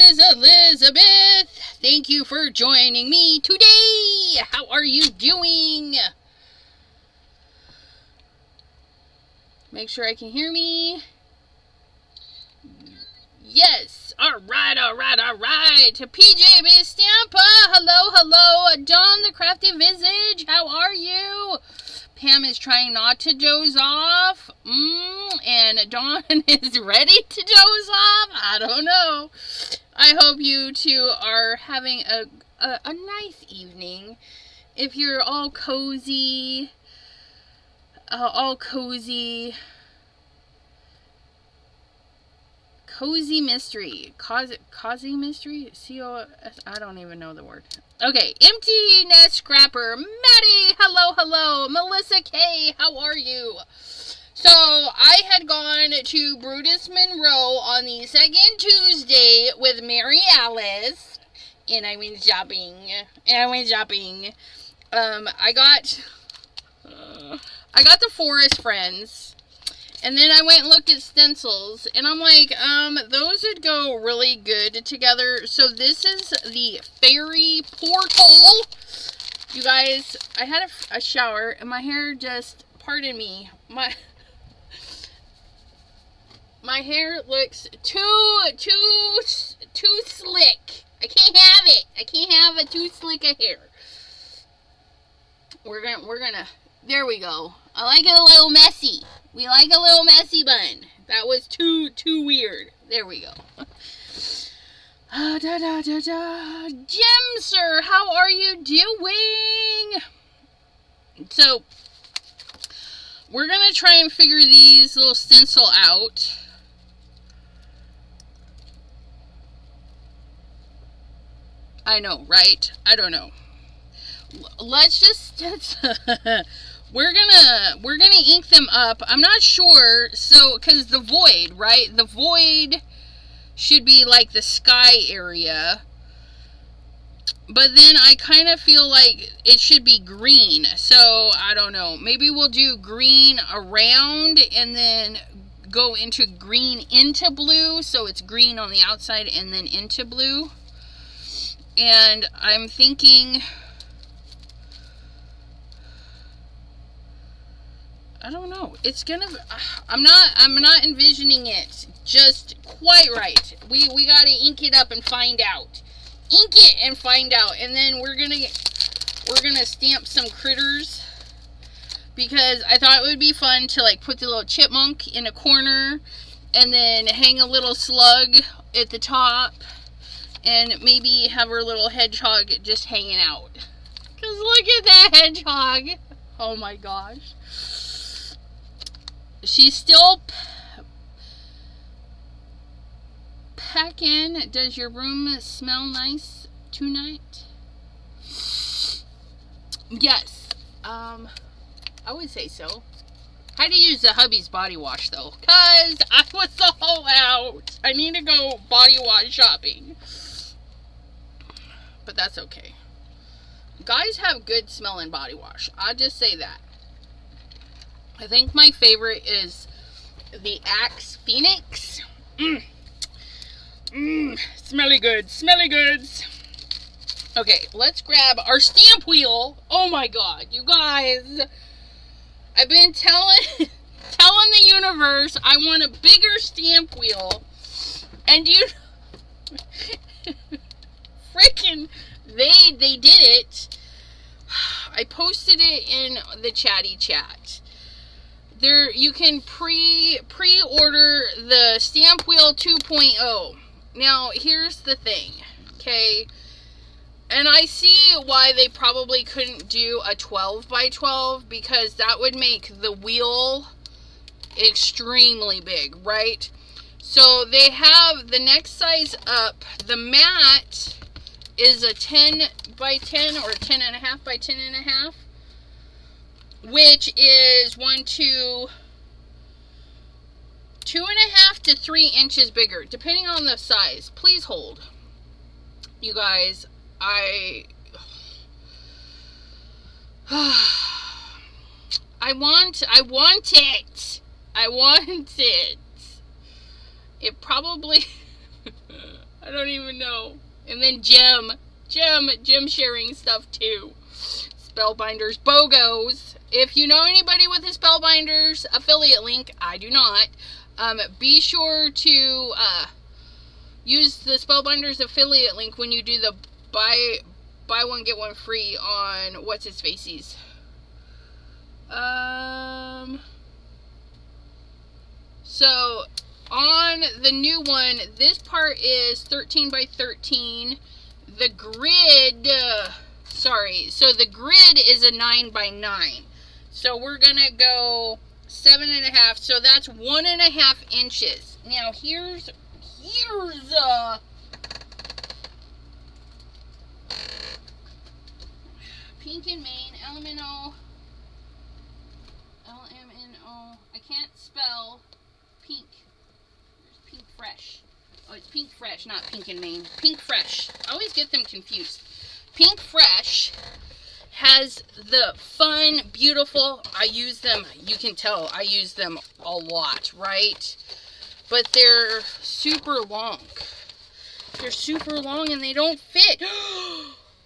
is Elizabeth. Thank you for joining me today. How are you doing? Make sure I can hear me. Yes. All right. PJ Base Stampa. Hello. Dawn the Crafty Visage. How are you? Pam is trying not to doze off. And Dawn is ready to doze off. I don't know. I hope you two are having a nice evening. If you're all cozy, Cozy Mystery. Cozy Mystery? C-O-S... I don't even know the word. Okay. Empty Nest Scrapper. Maddie. Hello. Melissa K. How are you? So, I had gone to BRUTUS Monroe on the second Tuesday with Mary Alice. And I went shopping. I got the Forest Friends. And then I went and looked at stencils, and I'm like, those would go really good together. So this is the Fairy Portal. You guys, I had a shower, and my hair just, pardon me, my hair looks too slick. I can't have it. I can't have a too slick a hair. We're gonna, there we go. I like it a little messy. We like a little messy bun. That was too weird. There we go. Jim, sir, how are you doing? So, we're going to try and figure these little stencil out. I know, right? I don't know. Let's just... We're gonna ink them up. I'm not sure, so, because the void, right? The void should be like the sky area. But then I kind of feel like it should be green. So, I don't know. Maybe we'll do green around and then go into green into blue. So it's green on the outside and then into blue. And I'm thinking... I don't know. It's gonna... I'm not envisioning it just quite right. We gotta ink it up and find out. Ink it and find out. And then we're gonna stamp some critters. Because I thought it would be fun to like put the little chipmunk in a corner. And then hang a little slug at the top. And maybe have our little hedgehog just hanging out. Because look at that hedgehog. Oh my gosh. She's still packing. Does your room smell nice tonight? Yes. I would say so. I had to use the hubby's body wash though, cause I was all out. I need to go body wash shopping. But that's okay. Guys have good smelling body wash. I'll just say that. I think my favorite is the Axe Phoenix. Smelly goods. Okay, let's grab our stamp wheel. Oh my god, you guys. I've been telling the universe I want a bigger stamp wheel. And you... freaking... They did it. I posted it in the chatty chat. There, you can pre-order the Stamp Wheel 2.0. Now, here's the thing, okay? And I see why they probably couldn't do a 12 by 12 because that would make the wheel extremely big, right? So they have the next size up. The mat is a 10 by 10 or 10.5 by 10.5. Which is 2.5 to 3 inches bigger, depending on the size. Please hold. You guys, I want it. It probably I don't even know. And then Jim sharing stuff too. Spellbinders, BOGOs. If you know anybody with a Spellbinders affiliate link, I do not. Be sure to use the Spellbinders affiliate link when you do the buy one get one free on what's his faces. So on the new one, this part is 13 by 13. The grid, so the grid is a 9 by 9. So we're gonna go 7.5. So that's 1.5 inches. Now here's Pink and Main, LMNO. I can't spell pink. There's Pink Fresh. Oh, it's Pink Fresh, not Pink and Main. Pink Fresh. I always get them confused. Pink Fresh has the fun, beautiful, I use them, you can tell, I use them a lot, right? But they're super long. They're super long and they don't fit.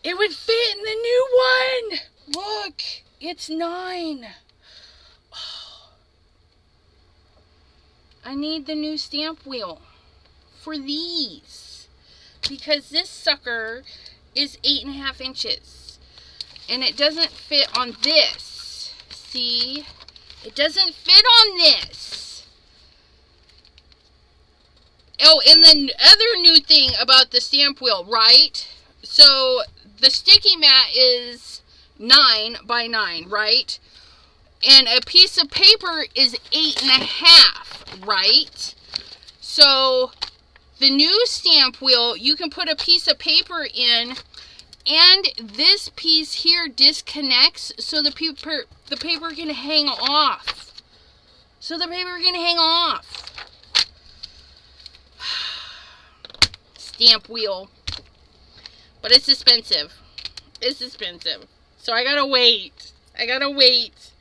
It would fit in the new one. Look, it's 9. Oh. I need the new stamp wheel for these because this sucker is 8.5 inches and it doesn't fit on this. See, it doesn't fit on this. Oh, and the other new thing about the stamp wheel, right? So the sticky mat is 9 by 9, right? And a piece of paper is 8.5, right? So the new stamp wheel, you can put a piece of paper in, and this piece here disconnects, so the paper can hang off. So the paper can hang off. Stamp wheel. But it's expensive. It's expensive. So I gotta wait. I gotta wait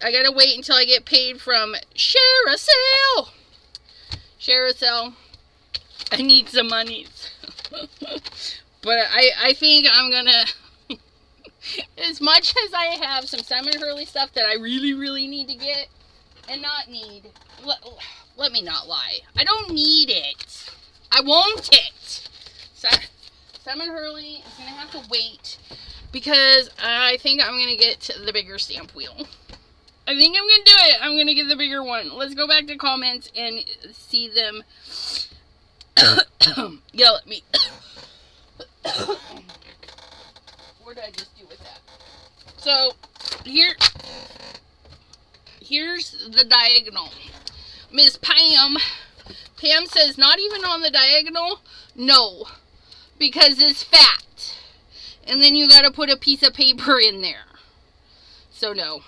until I get paid from Sharacel. Sharacel. I need some monies. But I think I'm gonna, as much as I have some Simon Hurley stuff that I really, really need to get, and not need, let me not lie. I don't need it. I want it. So, Simon Hurley is going to have to wait because I think I'm going to get the bigger stamp wheel. I think I'm going to do it. I'm going to get the bigger one. Let's go back to comments and see them yell at me. What did I just do with that? So, here's the diagonal. Miss Pam says, not even on the diagonal? No, because it's fat. And then you got to put a piece of paper in there. So no.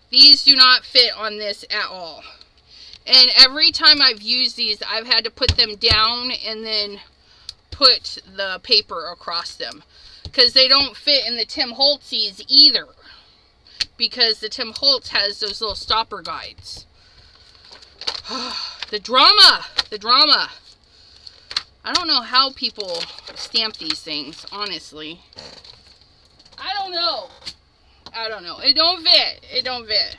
These do not fit on this at all. And every time I've used these, I've had to put them down and then put the paper across them. Because they don't fit in the Tim Holtzies either. Because the Tim Holtz has those little stopper guides. The drama. I don't know how people stamp these things, honestly. I don't know. It don't fit.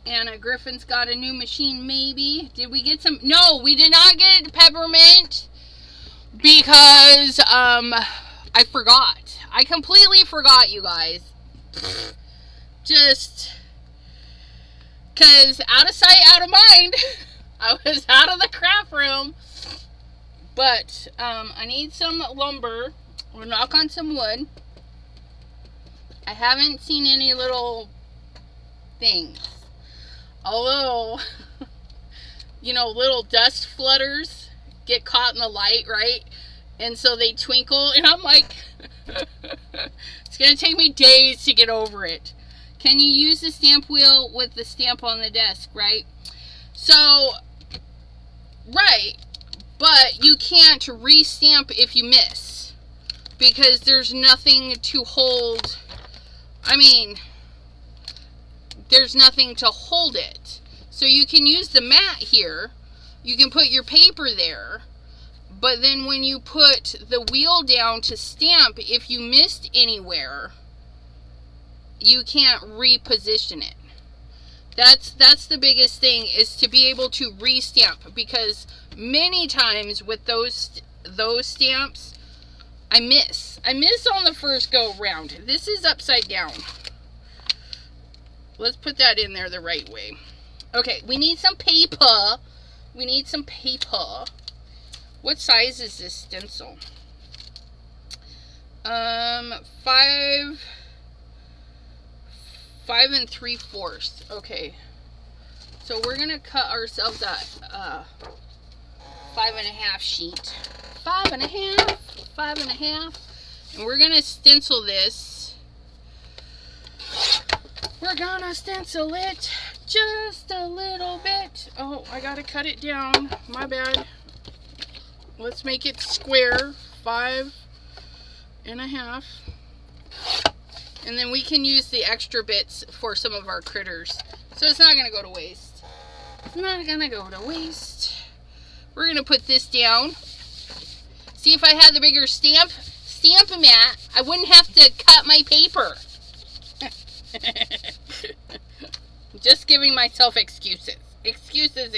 Anna Griffin's got a new machine, maybe. Did we get some? No, we did not get peppermint because I forgot. I completely forgot, you guys. Just because out of sight, out of mind. I was out of the craft room. But I need some lumber. We'll knock on some wood. I haven't seen any little things. Although, you know, little dust flutters get caught in the light, right? And so they twinkle. And I'm like, it's going to take me days to get over it. Can you use the stamp wheel with the stamp on the desk, right? So, right. But you can't re-stamp if you miss. Because there's nothing to hold. I mean, there's nothing to hold it. So you can use the mat here. You can put your paper there. But then when you put the wheel down to stamp, if you missed anywhere, you can't reposition it. That's the biggest thing, is to be able to re-stamp, because many times with those stamps, I miss on the first go round. This is upside down. Let's put that in there the right way. Okay, we need some paper. We need some paper. What size is this stencil? 5 3/4. Okay, so we're gonna cut ourselves a 5.5 sheet. 5.5, and we're gonna stencil this. We're gonna stencil it just a little bit. Oh, I gotta cut it down. My bad. Let's make it square. 5.5. And then we can use the extra bits for some of our critters. So it's not going to go to waste. It's not going to go to waste. We're going to put this down. See, if I had the bigger stamp mat, I wouldn't have to cut my paper. Just giving myself excuses. Excuses.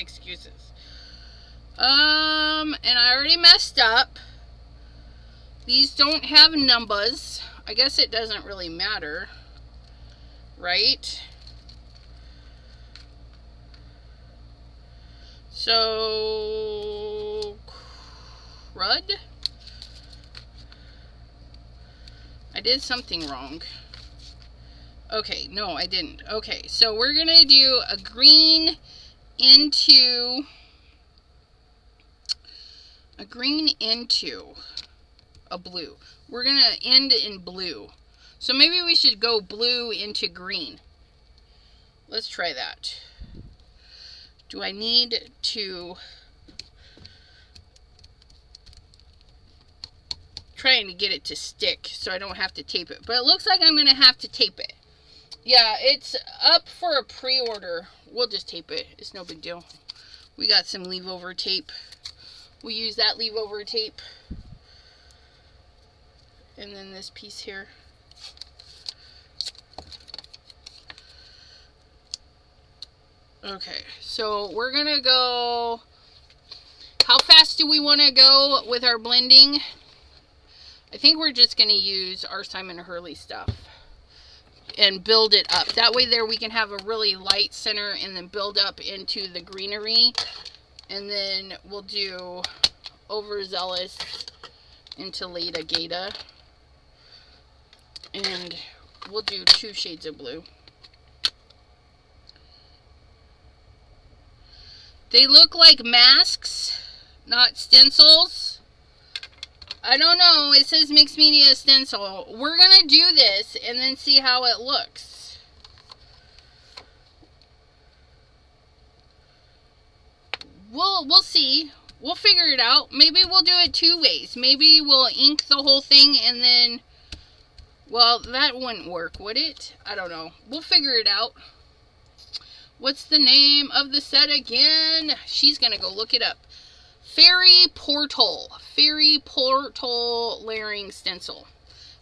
And I already messed up. These don't have numbers. I guess it doesn't really matter, right? So, crud. I did something wrong. Okay, no, I didn't. Okay, so we're gonna do a green into a blue. We're going to end in blue. So maybe we should go blue into green. Let's try that. Do I need to... Trying to get it to stick so I don't have to tape it. But it looks like I'm going to have to tape it. Yeah, it's up for a pre-order. We'll just tape it. It's no big deal. We got some leave-over tape. We use that leave-over tape. And then this piece here. Okay, so we're gonna go... How fast do we want to go with our blending? I think we're just gonna use our Simon Hurley stuff and build it up. That way there we can have a really light center and then build up into the greenery. And then we'll do Overzealous into Leda Gata. And we'll do 2 shades of blue. They look like masks, not stencils. I don't know. It says mixed media stencil. We're going to do this and then see how it looks. We'll see. We'll figure it out. Maybe we'll do it 2 ways. Maybe we'll ink the whole thing and then... Well, that wouldn't work, would it? I don't know. We'll figure it out. What's the name of the set again? She's going to go look it up. Fairy Portal. Fairy Portal layering stencil.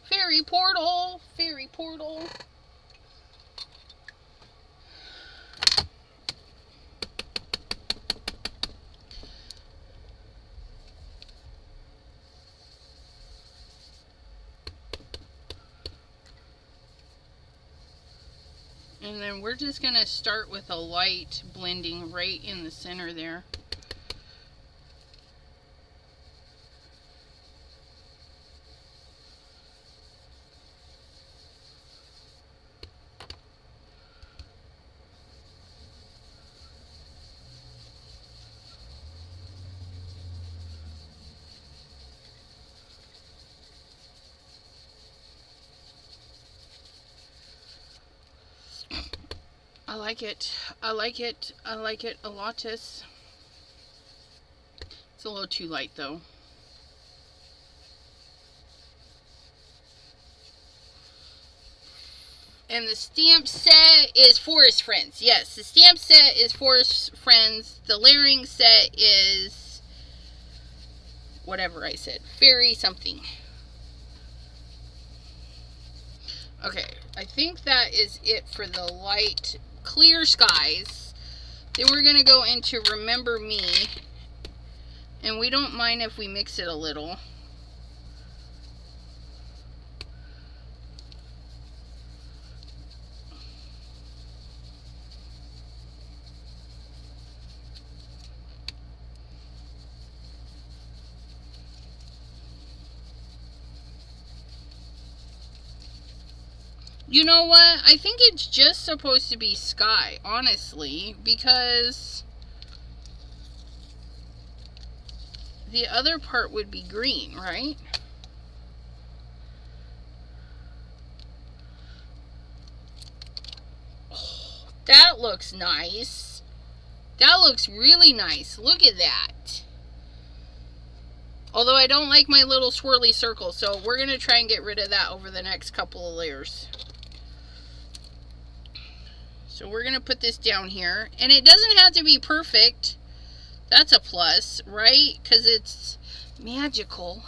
Fairy Portal. Fairy Portal. And then we're just going to start with a light blending right in the center there. I like it. I like it. I like it a lot. It's a little too light though. And the stamp set is Forest Friends. Yes, the stamp set is Forest Friends. The layering set is whatever I said. Fairy something. Okay, I think that is it for the light clear skies. Then we're going to go into Remember Me. And we don't mind if we mix it a little. You know what? I think it's just supposed to be sky, honestly, because the other part would be green, right? Oh, that looks nice. That looks really nice. Look at that. Although I don't like my little swirly circle, so we're going to try and get rid of that over the next couple of layers. So we're going to put this down here. And it doesn't have to be perfect. That's a plus, right? Because it's magical.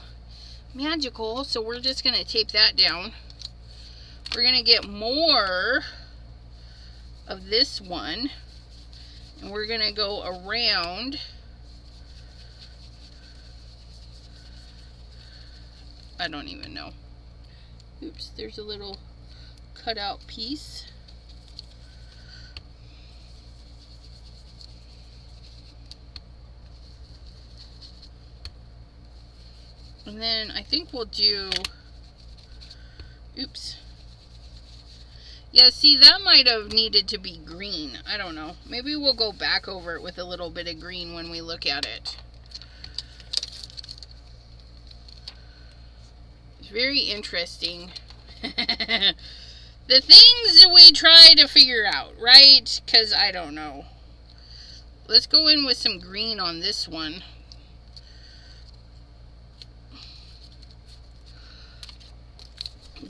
Magical. So we're just going to tape that down. We're going to get more of this one. And we're going to go around. I don't even know. Oops, there's a little cutout piece. And then I think we'll do, oops. Yeah, see, that might have needed to be green. I don't know. Maybe we'll go back over it with a little bit of green when we look at it. It's very interesting. The things we try to figure out, right? Because I don't know. Let's go in with some green on this one.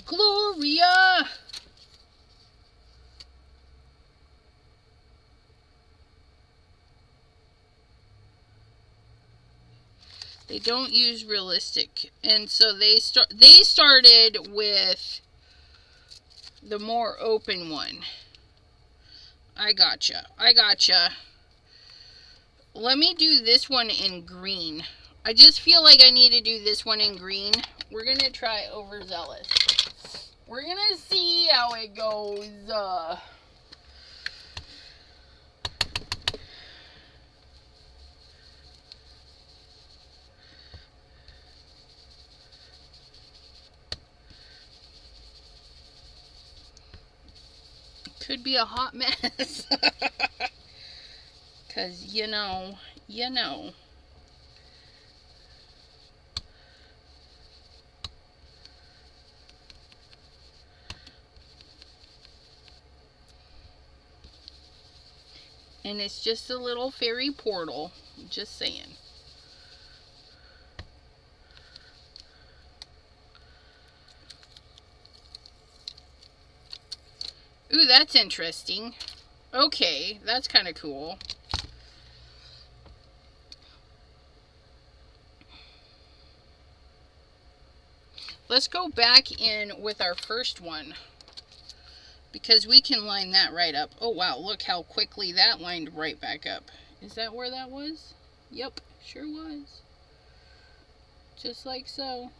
Gloria! They don't use realistic, and so they started with the more open one. I gotcha. I gotcha. Let me do this one in green. I just feel like I need to do this one in green. We're going to try Overzealous. We're going to see how it goes. Could be a hot mess. Because, you know. And it's just a little fairy portal. Just saying. Ooh, that's interesting. Okay, that's kind of cool. Let's go back in with our first one, because we can line that right up. Oh wow, look how quickly that lined right back up. Is that where that was? Yep, sure was. Just like so.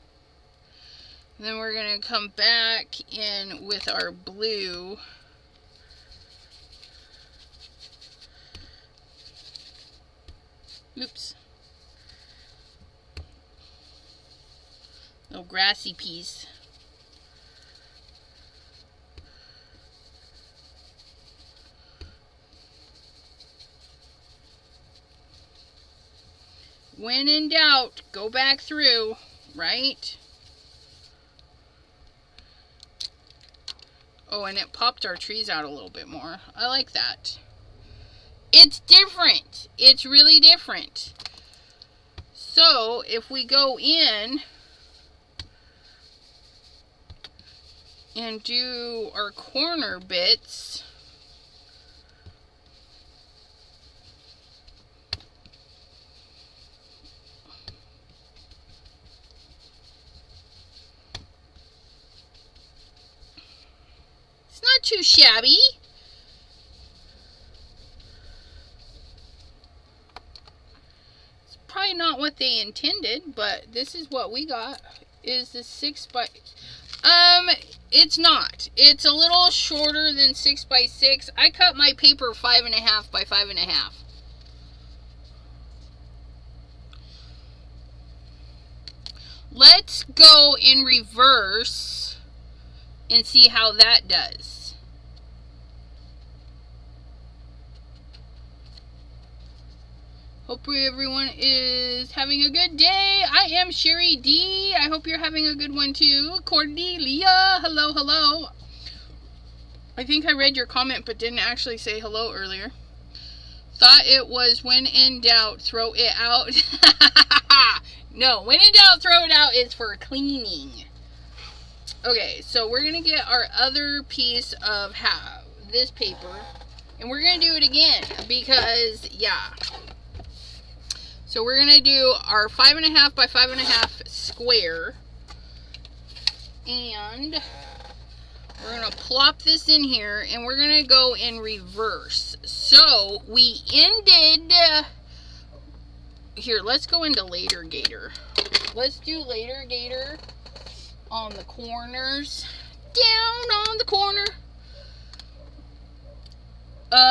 And then we're going to come back in with our blue. Oops. Little grassy piece. When in doubt, go back through, right? Oh, and it popped our trees out a little bit more. I like that. It's different. It's really different. So, if we go in and do our corner bits. It's not too shabby. It's probably not what they intended, but this is what we got. Is the 6 by... it's not. It's a little shorter than 6 by 6. I cut my paper 5.5 by 5.5. Let's go in reverse and see how that does. Hope everyone is having a good day. I am Sherry D. I hope you're having a good one too. Cordelia, hello, hello. I think I read your comment but didn't actually say hello earlier. Thought it was when in doubt, throw it out. No, when in doubt, throw it out is for cleaning. Okay, so we're going to get our other piece of this paper. And we're going to do it again because, yeah. So we're going to do our 5.5 by 5.5 square. And we're going to plop this in here. And we're going to go in reverse. So we ended... Here, let's go into Later Gator. Let's do Later Gator on the corners. Down on the corner.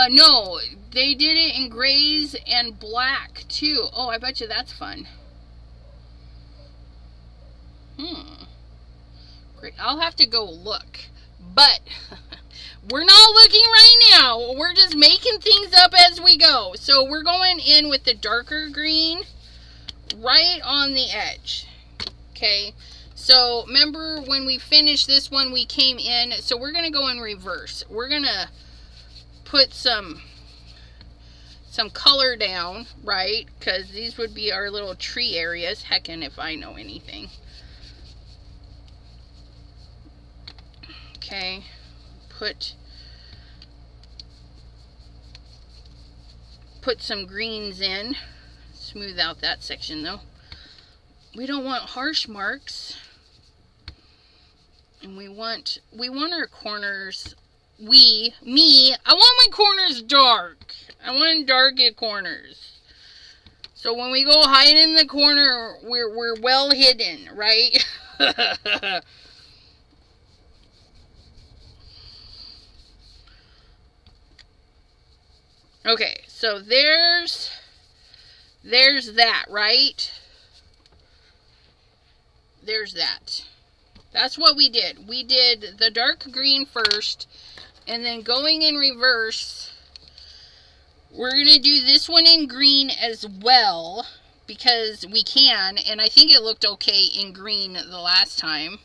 No, they did it in grays and black too. Oh, I bet you that's fun. Great. I'll have to go look. But we're not looking right now. We're just making things up as we go. So we're going in with the darker green right on the edge. Okay. So remember when we finished this one, we came in. So we're going to go in reverse. We're going to put some color down, right? Because these would be our little tree areas. Heckin' if I know anything. Okay. Put some greens in. Smooth out that section though. We don't want harsh marks. And we want our corners, I want my corners dark. I want dark corners. So when we go hide in the corner, we're well hidden, right? Okay, so there's that, right? There's that. That's what we did. We did the dark green first, and then going in reverse, we're going to do this one in green as well, because we can, and I think it looked okay in green the last time.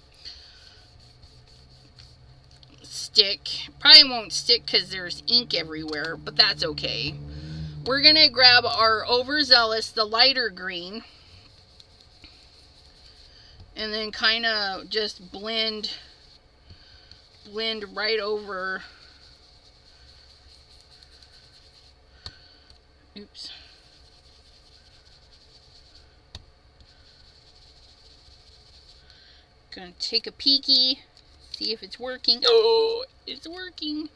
Stick. Probably won't stick because there's ink everywhere, but that's okay. We're going to grab our overzealous, the lighter green, and then kind of just blend right over. Oops. Gonna take a peeky, see if it's working. Oh, it's working.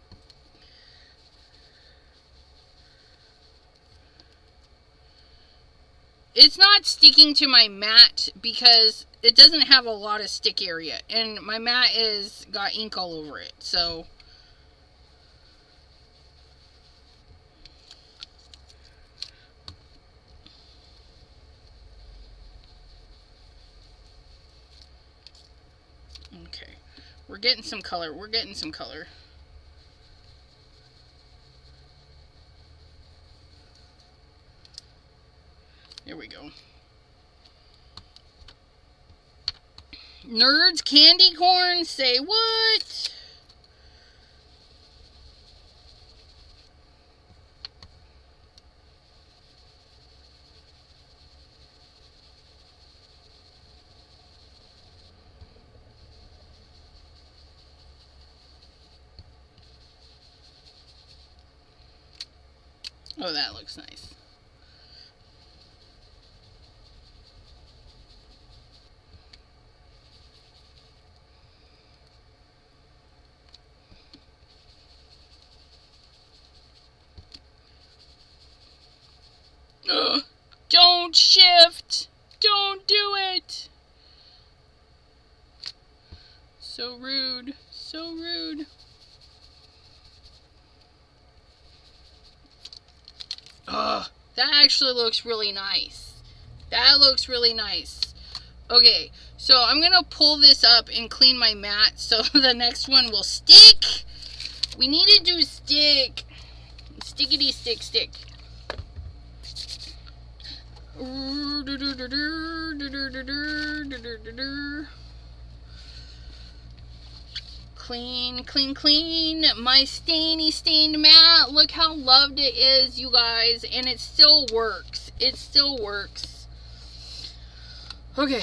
It's not sticking to my mat because it doesn't have a lot of stick area, and my mat is got ink all over it, so okay. We're getting some color. We're getting some color. There we go. Nerds candy corn, say what? Oh, that looks nice. Ugh. Don't shift! Don't do it! So rude. So rude. Ugh. That actually looks really nice. That looks really nice. Okay, so I'm going to pull this up and clean my mat so the next one will stick. We need to do stick. Stickity stick stick. Clean, clean, clean. My stained mat. Look how loved it is, you guys. And it still works. It still works. Okay,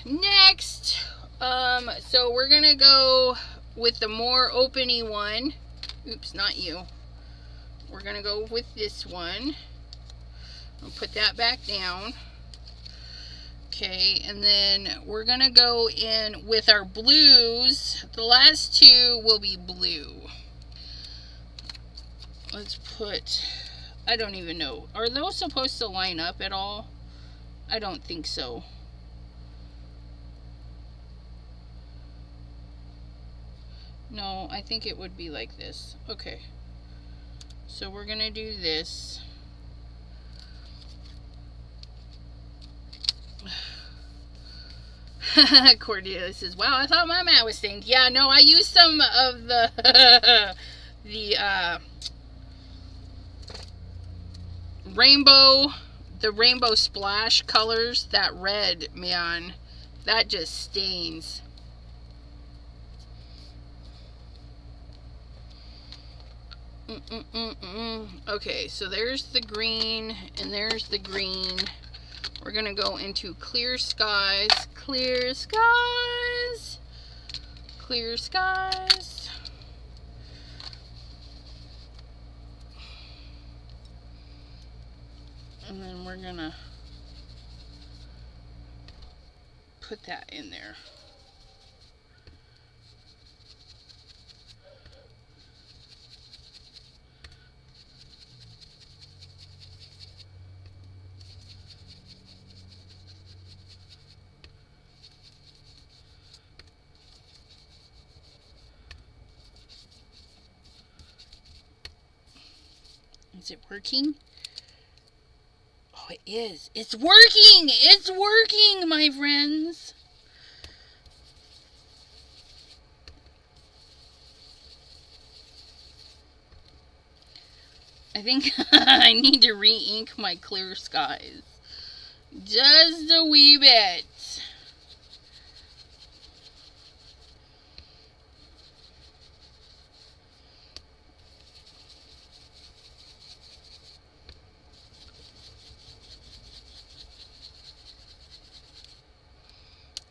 next. So we're going to go with the more openy one. Oops, not you. We're going to go with this one. I'll put that back down. Okay, and then we're going to go in with our blues. The last two will be blue. Let's put, I don't even know. Are those supposed to line up at all? I don't think so. No, I think it would be like this. Okay. So we're going to do this. Cordelia says, wow, I thought my mat was stained. Yeah, no, I used some of the rainbow splash colors. That red, man, that just stains. Okay, so there's the green and there's the green. We're gonna go into clear skies, clear skies, clear skies. And then we're gonna put that in there. Is it working? Oh, it is. It's working! It's working, my friends! I think I need to re-ink my clear skies. Just a wee bit.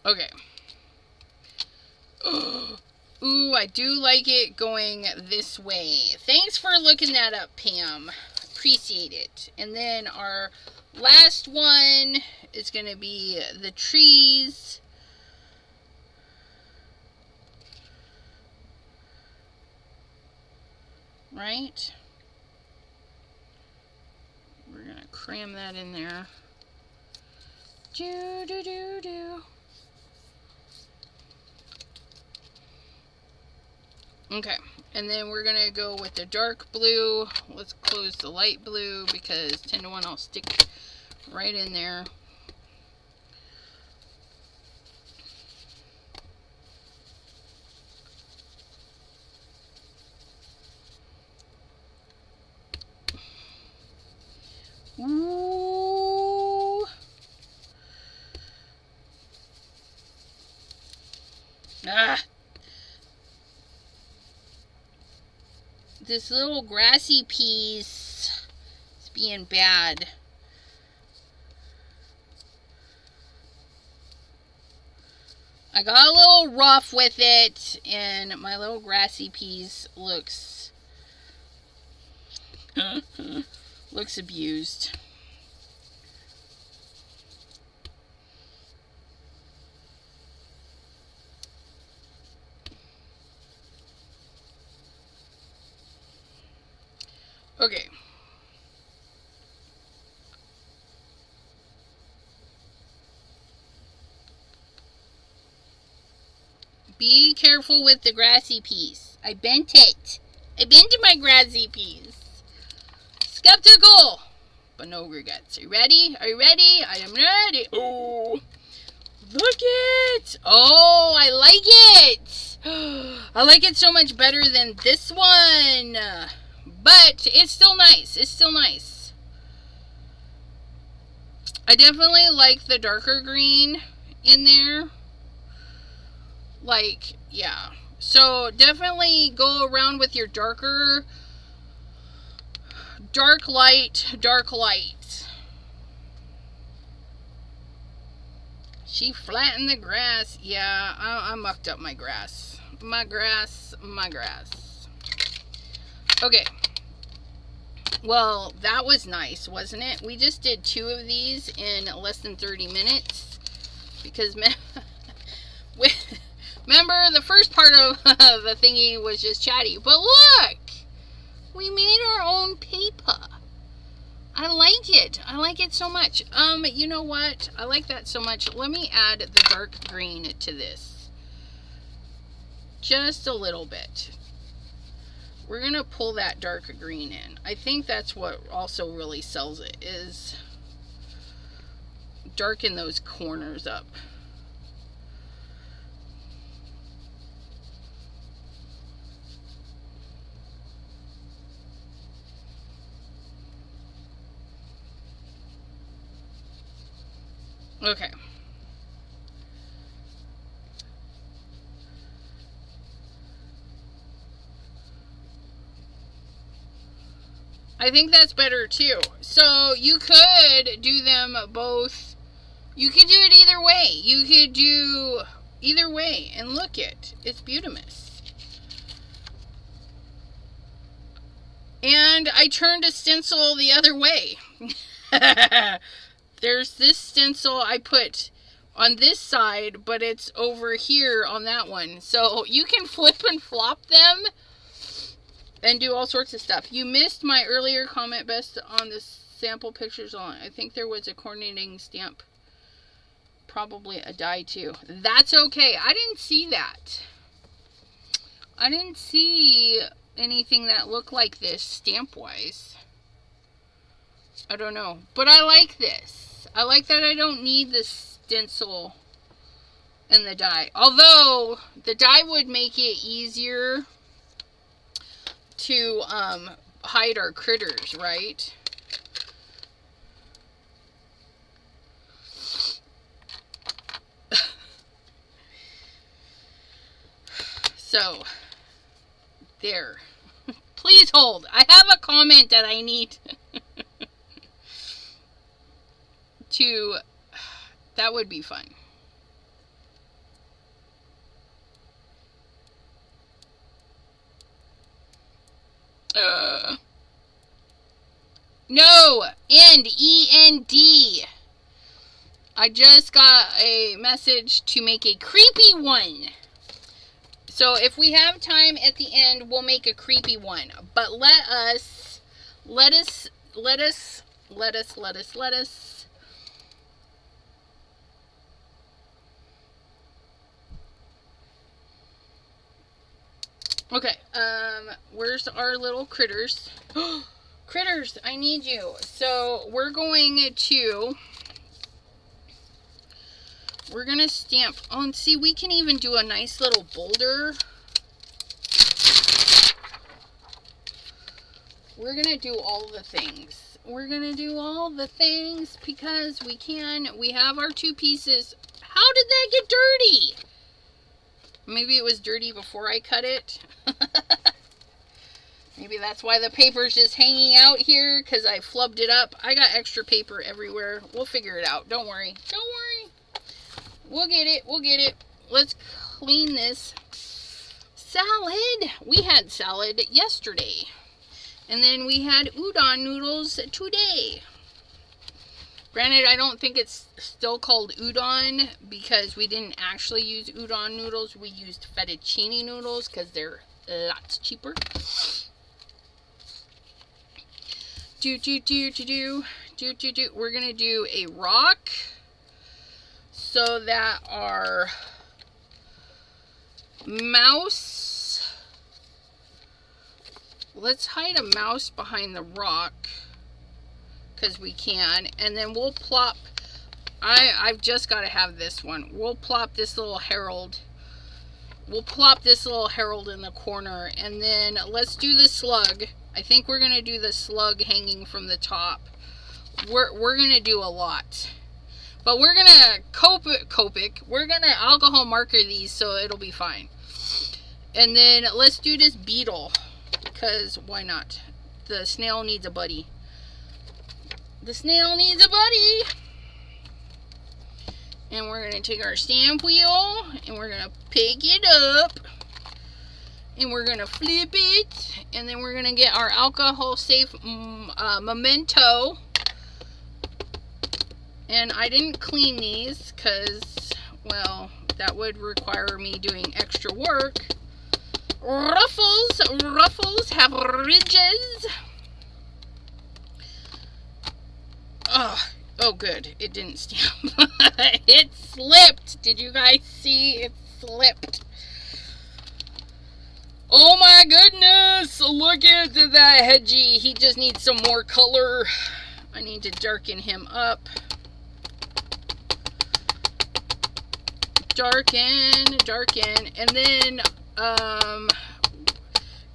Okay. Ooh, I do like it going this way. Thanks for looking that up, Pam. Appreciate it. And then our last one is going to be the trees. Right? We're going to cram that in there. Do, do, do, do. Okay, and then we're gonna go with the dark blue. Let's close the light blue because 10 to 1 I'll stick right in there. Ooh. Ah. This little grassy piece is being bad. I got a little rough with it, and my little grassy piece looks Looks abused. Okay. Be careful with the grassy piece. I bent it. I bent my grassy piece. Skeptical, but no regrets. Are you ready? Are you ready? I am ready. Oh, look it. Oh, I like it. I like it so much better than this one. But it's still nice. It's still nice. I definitely like the darker green in there. Like, yeah. So definitely go around with your darker, dark light, dark light. She flattened the grass. Yeah, I mucked up my grass. My grass. Okay. Well, that was nice, wasn't it? We just did 2 of these in less than 30 minutes. Because, remember, the first part of the thingy was just chatty. But look! We made our own paper. I like it. I like it so much. You know what? I like that so much. Let me add the dark green to this. Just a little bit. We're going to pull that dark green in. I think that's what also really sells it, is darken those corners up. Okay. I think that's better too. So you could do them both. You could do it either way. You could do either way. And look it. It's beautiful. And I turned a stencil the other way. There's this stencil I put on this side, but it's over here on that one. So you can flip and flop them and do all sorts of stuff. You missed my earlier comment best on the sample pictures on. I think there was a coordinating stamp. Probably a die too. That's okay. I didn't see that. I didn't see anything that looked like this stamp-wise. I don't know. But I like this. I like that I don't need the stencil and the die. Although, the die would make it easier to hide our critters, right? So, there. Please hold. I have a comment that I need to... That would be fun. No! End. E-N-D. I just got a message to make a creepy one. So if we have time at the end, we'll make a creepy one. But let us. Okay, where's our little critters? Critters, I need you. So we're going to stamp. Oh, and see, we can even do a nice little boulder. We're going to do all the things. We're going to do all the things because we can. We have our 2 pieces. How did that get dirty? Maybe it was dirty before I cut it. Maybe that's why the paper's just hanging out here, because I flubbed it up. I got extra paper everywhere. We'll figure it out. Don't worry. Don't worry. We'll get it. We'll get it. Let's clean this. Salad. We had salad yesterday. And then we had udon noodles today. Granted, I don't think it's still called udon because we didn't actually use udon noodles. We used fettuccine noodles because they're lots cheaper. We're going to do a rock so that our mouse, let's hide a mouse behind the rock because we can, and then we'll plop, I've just got to have this one. We'll plop this little herald. We'll plop this little herald in the corner, and then let's do the slug. I think we're going to do the slug hanging from the top. We're going to do a lot. But we're going to Copic. We're going to alcohol marker these so it'll be fine. And then let's do this beetle, because why not? The snail needs a buddy. The snail needs a buddy. And we're going to take our stamp wheel and we're going to pick it up. And we're going to flip it. And then we're going to get our alcohol safe memento. And I didn't clean these because, well, that would require me doing extra work. Ruffles have ridges. Oh, good. It didn't stamp. It slipped. Did you guys see? It slipped. Oh my goodness. Look at that hedgie. He just needs some more color. I need to darken him up. Darken. And then,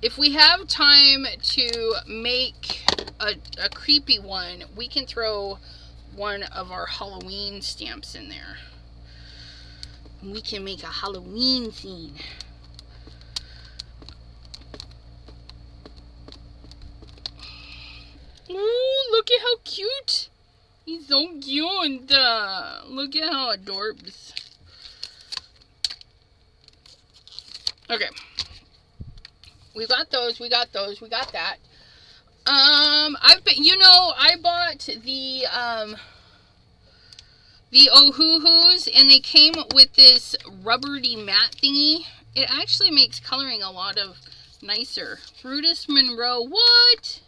if we have time to make a creepy one, we can throw one of our Halloween stamps in there. We can make a Halloween scene. Ooh, look at how cute. He's so cute. Look at how adorbs. Okay. We got those. We got that. I bought the Ohuhus, and they came with this rubbery matte thingy. It actually makes coloring a lot of nicer. Brutus Monroe, what?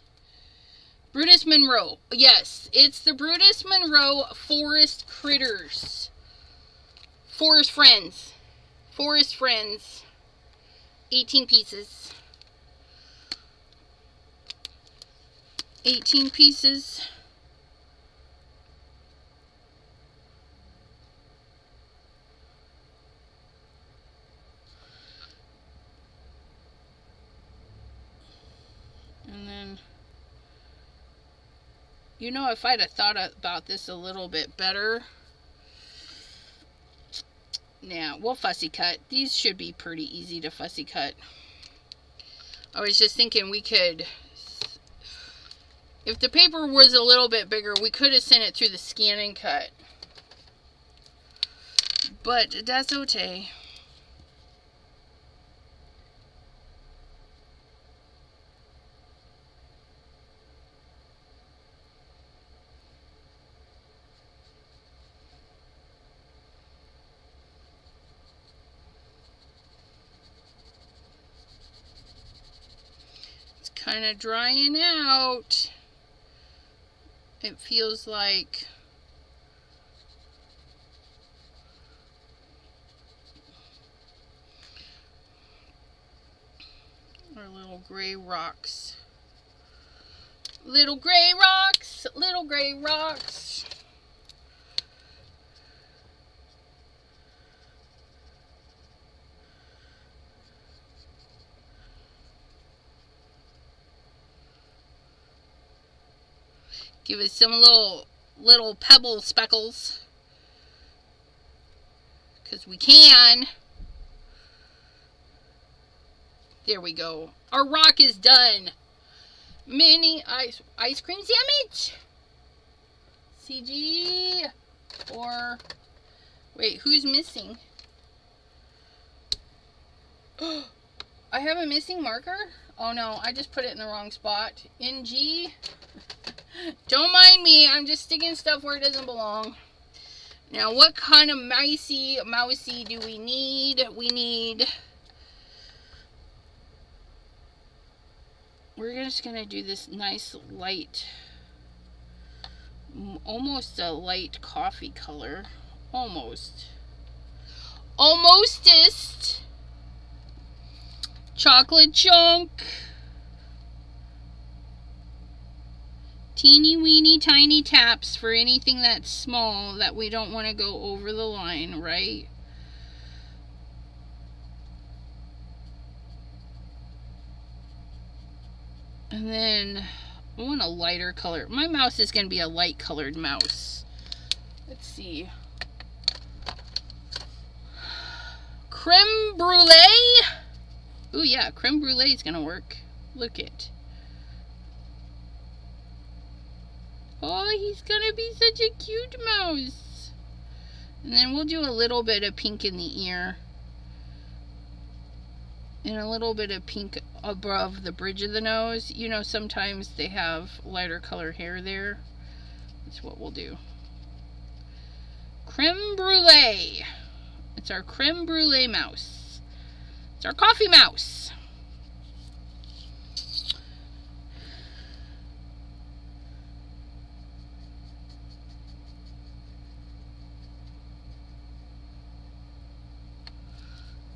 Brutus Monroe, yes, it's the Brutus Monroe Forest Critters. Forest Friends. 18 pieces. 18 pieces. And then, you know, if I'd have thought about this a little bit better. Now, we'll fussy cut. These should be pretty easy to fussy cut. I was just thinking we could, if the paper was a little bit bigger, we could have sent it through the scan and cut. But that's okay. Kind of drying out. It feels like our little gray rocks. Little gray rocks. Little gray rocks. Give it some little pebble speckles. Because we can. There we go. Our rock is done. Mini ice cream sandwich. CG. Or, wait, who's missing? I I have a missing marker. Oh no, I just put it in the wrong spot. NG. Don't mind me. I'm just sticking stuff where it doesn't belong. Now, what kind of mousy do we need? We're just going to do this nice light, almost a light coffee color. Almostest. Chocolate chunk. Teeny weeny tiny taps for anything that's small that we don't want to go over the line, right? And then I want a lighter color. My mouse is going to be a light colored mouse. Let's see. Creme brulee. Ooh, yeah, creme brulee is going to work. Look it. Oh, he's going to be such a cute mouse. And then we'll do a little bit of pink in the ear. And a little bit of pink above the bridge of the nose. You know, sometimes they have lighter color hair there. That's what we'll do. Creme brulee. It's our creme brulee mouse. It's our coffee mouse.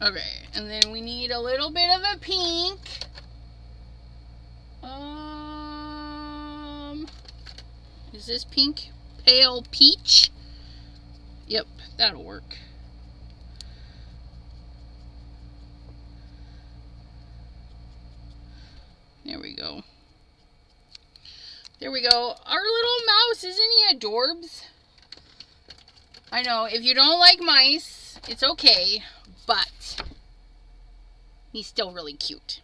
Okay, and then we need a little bit of a pink. Is this pink? Pale peach? Yep, that'll work. There we go. There we go. Our little mouse, isn't he adorbs? I know, if you don't like mice, it's okay, but he's still really cute.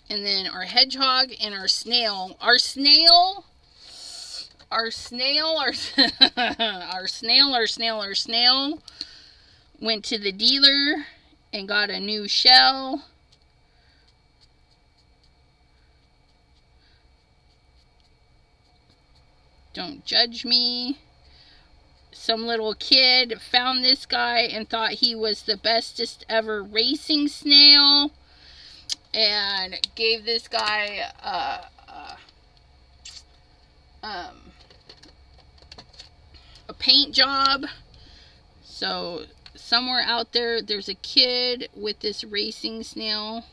And then our hedgehog and our snail. Our snail went to the dealer and got a new shell. Don't judge me. Some little kid found this guy and thought he was the bestest ever racing snail and gave this guy a paint job. So somewhere out there, there's a kid with this racing snail.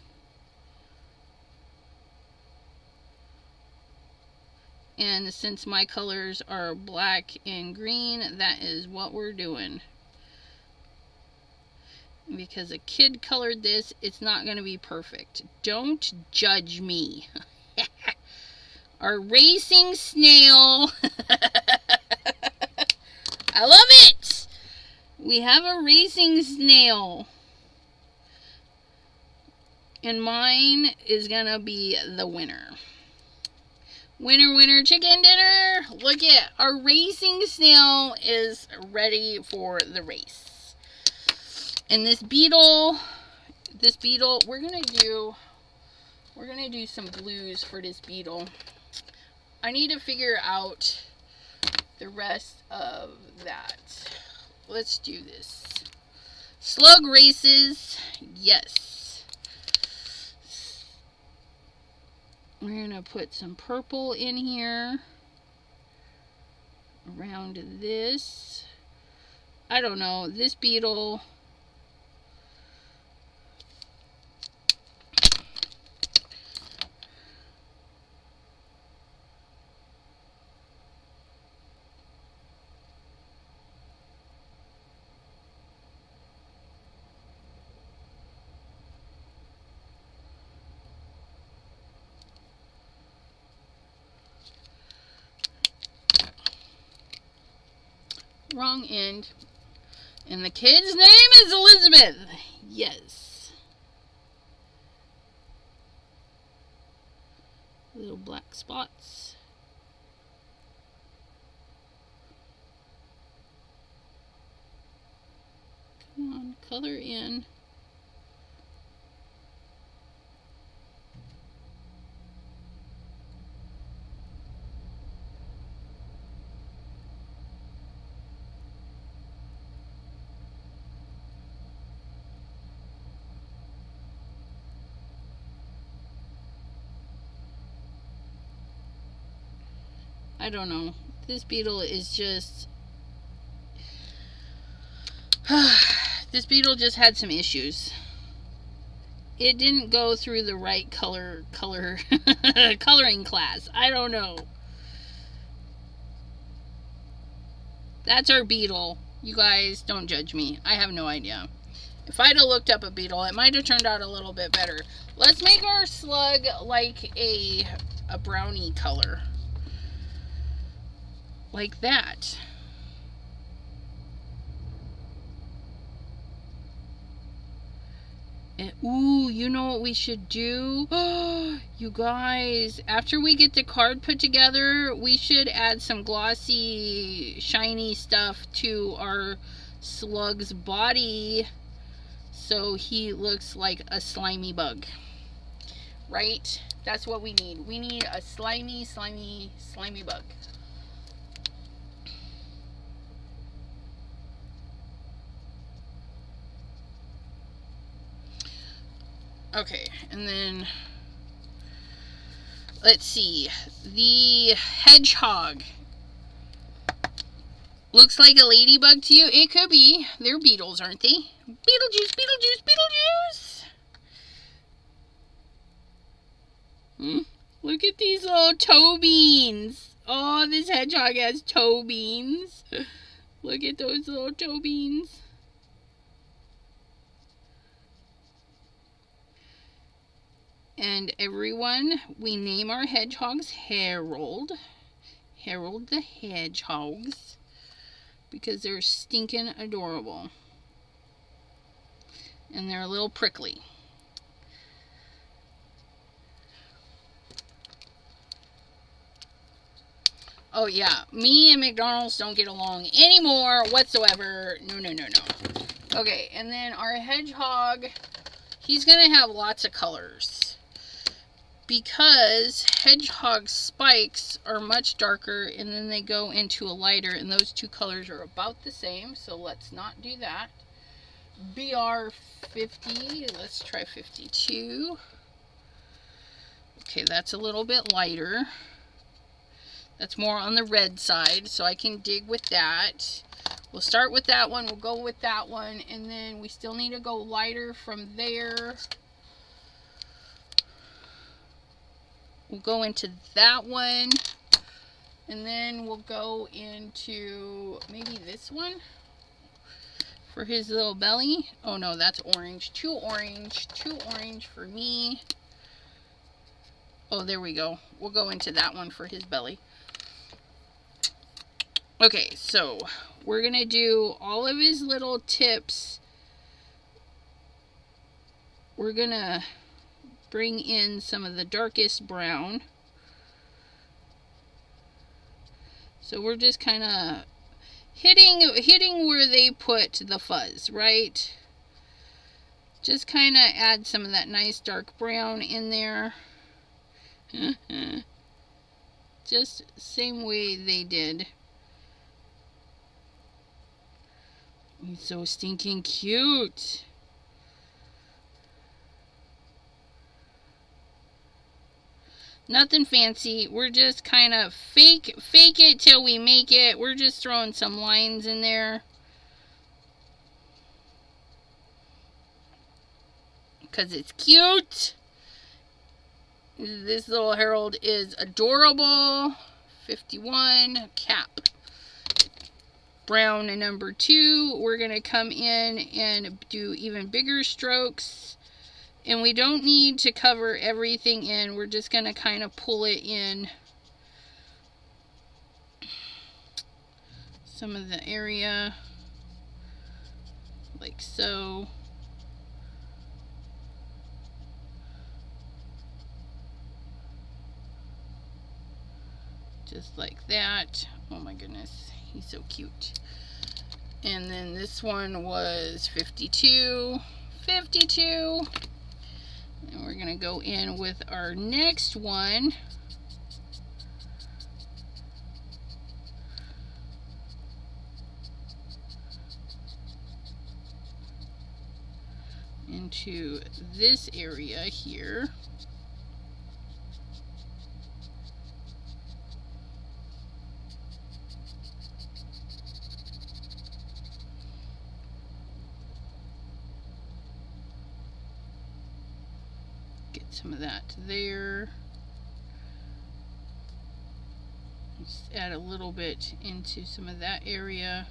And since my colors are black and green, that is what we're doing. Because a kid colored this, it's not going to be perfect. Don't judge me. Our racing snail. I love it. We have a racing snail. And mine is going to be the winner. Winner, winner, chicken dinner. Look at our racing snail is ready for the race. And this beetle, we're gonna do some blues for this beetle. I need to figure out the rest of that. Let's do this. Slug races, yes. We're going to put some purple in here around this. I don't know, this beetle. Wrong end. And the kid's name is Elizabeth. Yes. Little black spots. Come on, color in. I don't know. This beetle is just... this beetle just had some issues. It didn't go through the right coloring class. I don't know. That's our beetle. You guys, don't judge me. I have no idea. If I'd have looked up a beetle, it might have turned out a little bit better. Let's make our slug like a brownie color. Like that. And, ooh, you know what we should do? You guys, after we get the card put together, we should add some glossy, shiny stuff to our slug's body so he looks like a slimy bug. Right? That's what we need. We need a slimy bug. Okay, and then let's see. The hedgehog looks like a ladybug to you. It could be. They're beetles, aren't they? Beetlejuice, Beetlejuice, Beetlejuice. Look at these little toe beans. Oh, this hedgehog has toe beans. Look at those little toe beans. And everyone, we name our hedgehogs Harold. Harold the Hedgehogs. Because they're stinking adorable. And they're a little prickly. Oh yeah, me and McDonald's don't get along anymore whatsoever. No. Okay, and then our hedgehog, he's going to have lots of colors. Because hedgehog spikes are much darker and then they go into a lighter, and those two colors are about the same, so let's not do that. BR 50, let's try 52. Okay, that's a little bit lighter. That's more on the red side, so I can dig with that. We'll start with that one, we'll go with that one, and then we still need to go lighter from there. We'll go into that one, and then we'll go into maybe this one for his little belly. Oh no, that's orange. Too orange for me. Oh, there we go. We'll go into that one for his belly. Okay, so we're going to do all of his little tips. We're going to bring in some of the darkest brown. So we're just kind of hitting where they put the fuzz, right? Just kind of add some of that nice dark brown in there. Just same way they did. He's so stinking cute. Nothing fancy. We're just kind of fake it till we make it. We're just throwing some lines in there. Because it's cute. This little Harold is adorable. 51. Cap. Brown number 2. We're going to come in and do even bigger strokes. And we don't need to cover everything in. We're just going to kind of pull it in some of the area. Like so. Just like that. Oh my goodness. He's so cute. And then this one was 52. 52. And we're going to go in with our next one. Into this area here. Get some of that there. Just add a little bit into some of that area.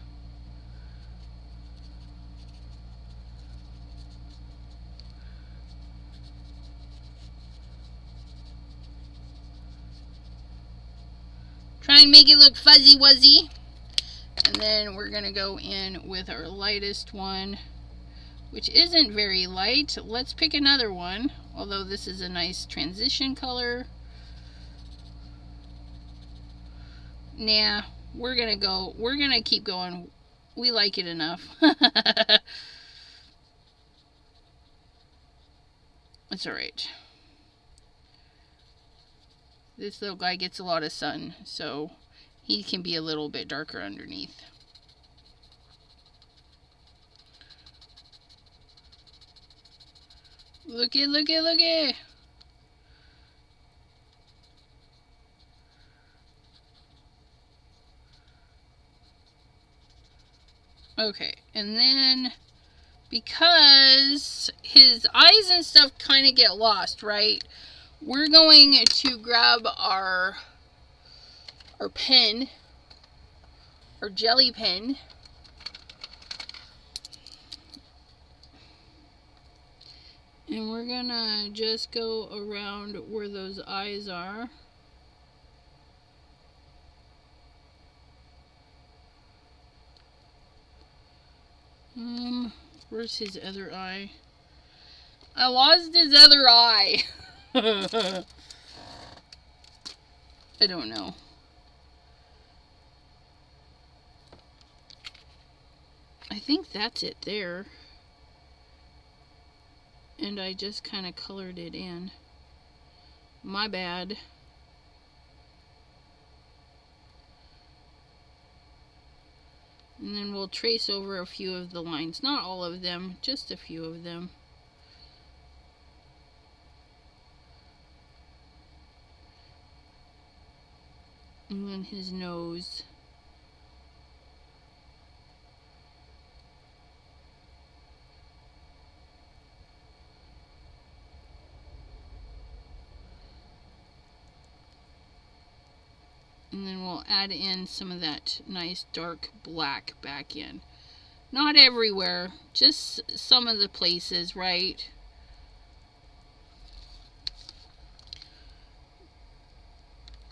Try and make it look fuzzy wuzzy. And then we're gonna go in with our lightest one, which isn't very light. Let's pick another one, although this is a nice transition color. Nah, we're gonna keep going. We like it enough. It's alright. This little guy gets a lot of sun, so he can be a little bit darker underneath. Looky, looky, looky! Okay, and then because his eyes and stuff kind of get lost, right? We're going to grab our pen, our jelly pen, and we're gonna just go around where those eyes are. Where's his other eye? I lost his other eye. I don't know. I think that's it there. And I just kind of colored it in. My bad. And then we'll trace over a few of the lines. Not all of them, just a few of them. And then his nose. And then we'll add in some of that nice dark black back in. Not everywhere, just some of the places, right?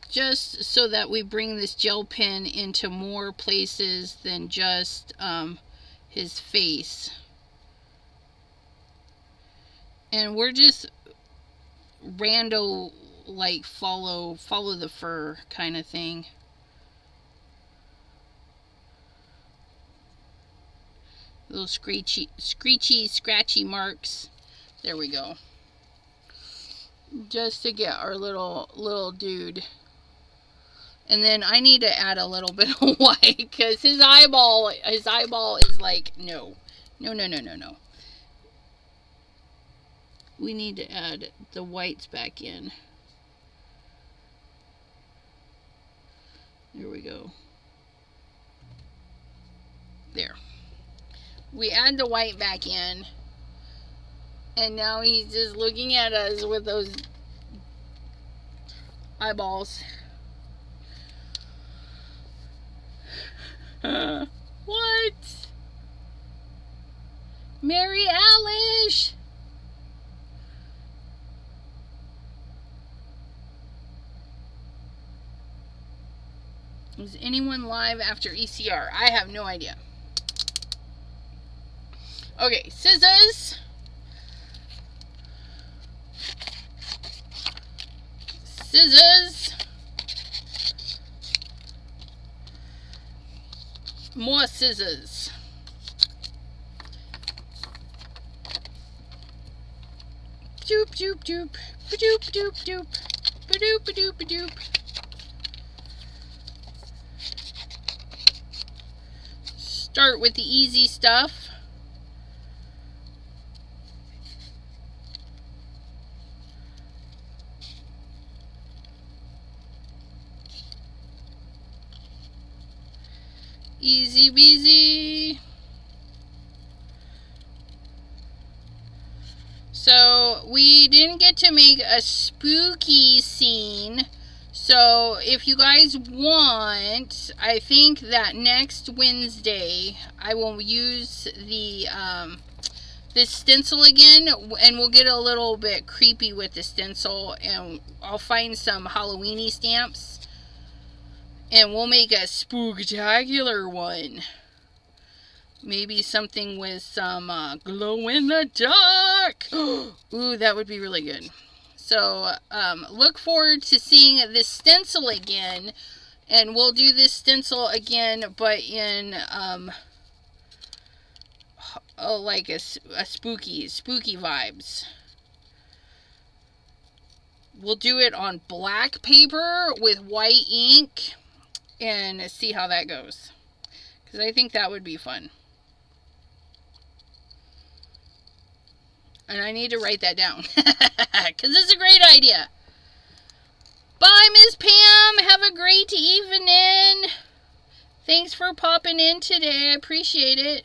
Just so that we bring this gel pen into more places than just his face. And we're just rando, like follow the fur kind of thing. Little screechy, scratchy marks. There we go. Just to get our little dude. And then I need to add a little bit of white because his eyeball is like, no. We need to add the whites back in. There we go. There. We add the white back in. And now he's just looking at us with those eyeballs. What? Mary Alice! Is anyone live after ECR? I have no idea. Okay, scissors. Scissors. More scissors. Doop doop doop. Doop doop doop. Doop doop doop. Start with the easy stuff. Easy beasy. So we didn't get to make a spooky scene. So if you guys want, I think that next Wednesday I will use the this stencil again, and we'll get a little bit creepy with the stencil, and I'll find some Halloweeny stamps and we'll make a spooktacular one. Maybe something with some glow in the dark. Ooh, that would be really good. So look forward to seeing this stencil again, and we'll do this stencil again, but in like a spooky vibes. We'll do it on black paper with white ink and see how that goes, because I think that would be fun. And I need to write that down, because it's a great idea. Bye, Miss Pam. Have a great evening. Thanks for popping in today. I appreciate it.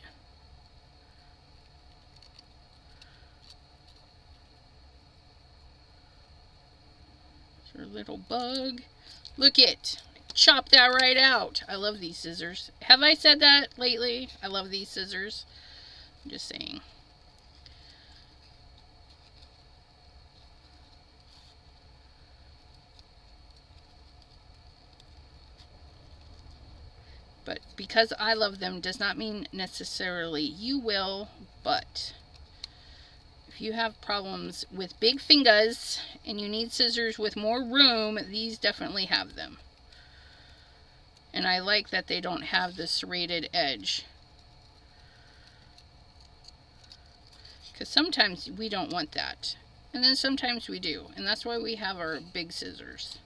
Your little bug. Look it. Chop that right out. I love these scissors. Have I said that lately? I love these scissors. I'm just saying. But because I love them does not mean necessarily you will. But if you have problems with big fingers and you need scissors with more room, these definitely have them. And I like that they don't have the serrated edge, because sometimes we don't want that, and then sometimes we do, and that's why we have our big scissors,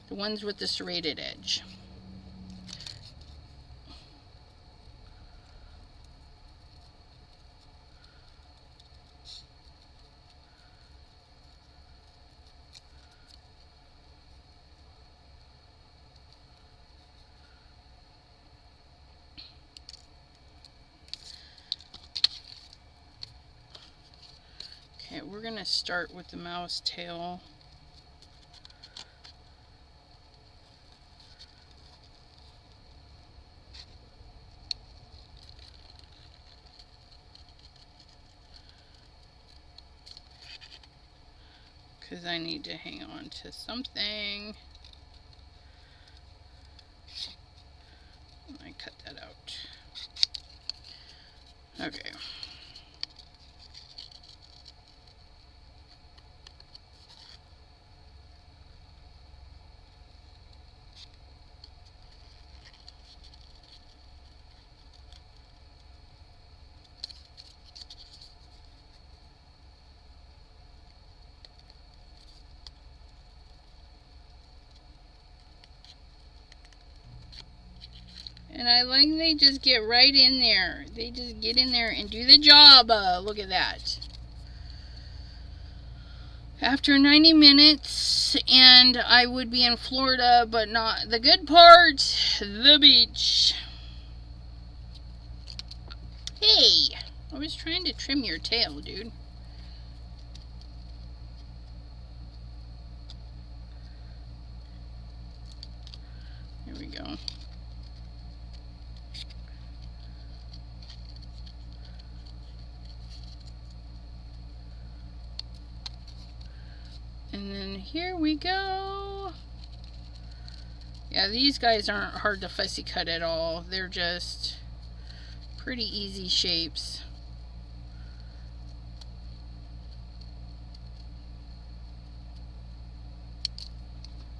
the ones with the serrated edge. Okay, we're going to start with the mouse tail. Because I need to hang on to something. I cut that out. Okay. And I like they just get right in there. They just get in there and do the job. Look at that. After 90 minutes, and I would be in Florida, but not the good part, the beach. Hey, I was trying to trim your tail, dude. Here we go. And then here we go. Yeah, these guys aren't hard to fussy cut at all. They're just pretty easy shapes.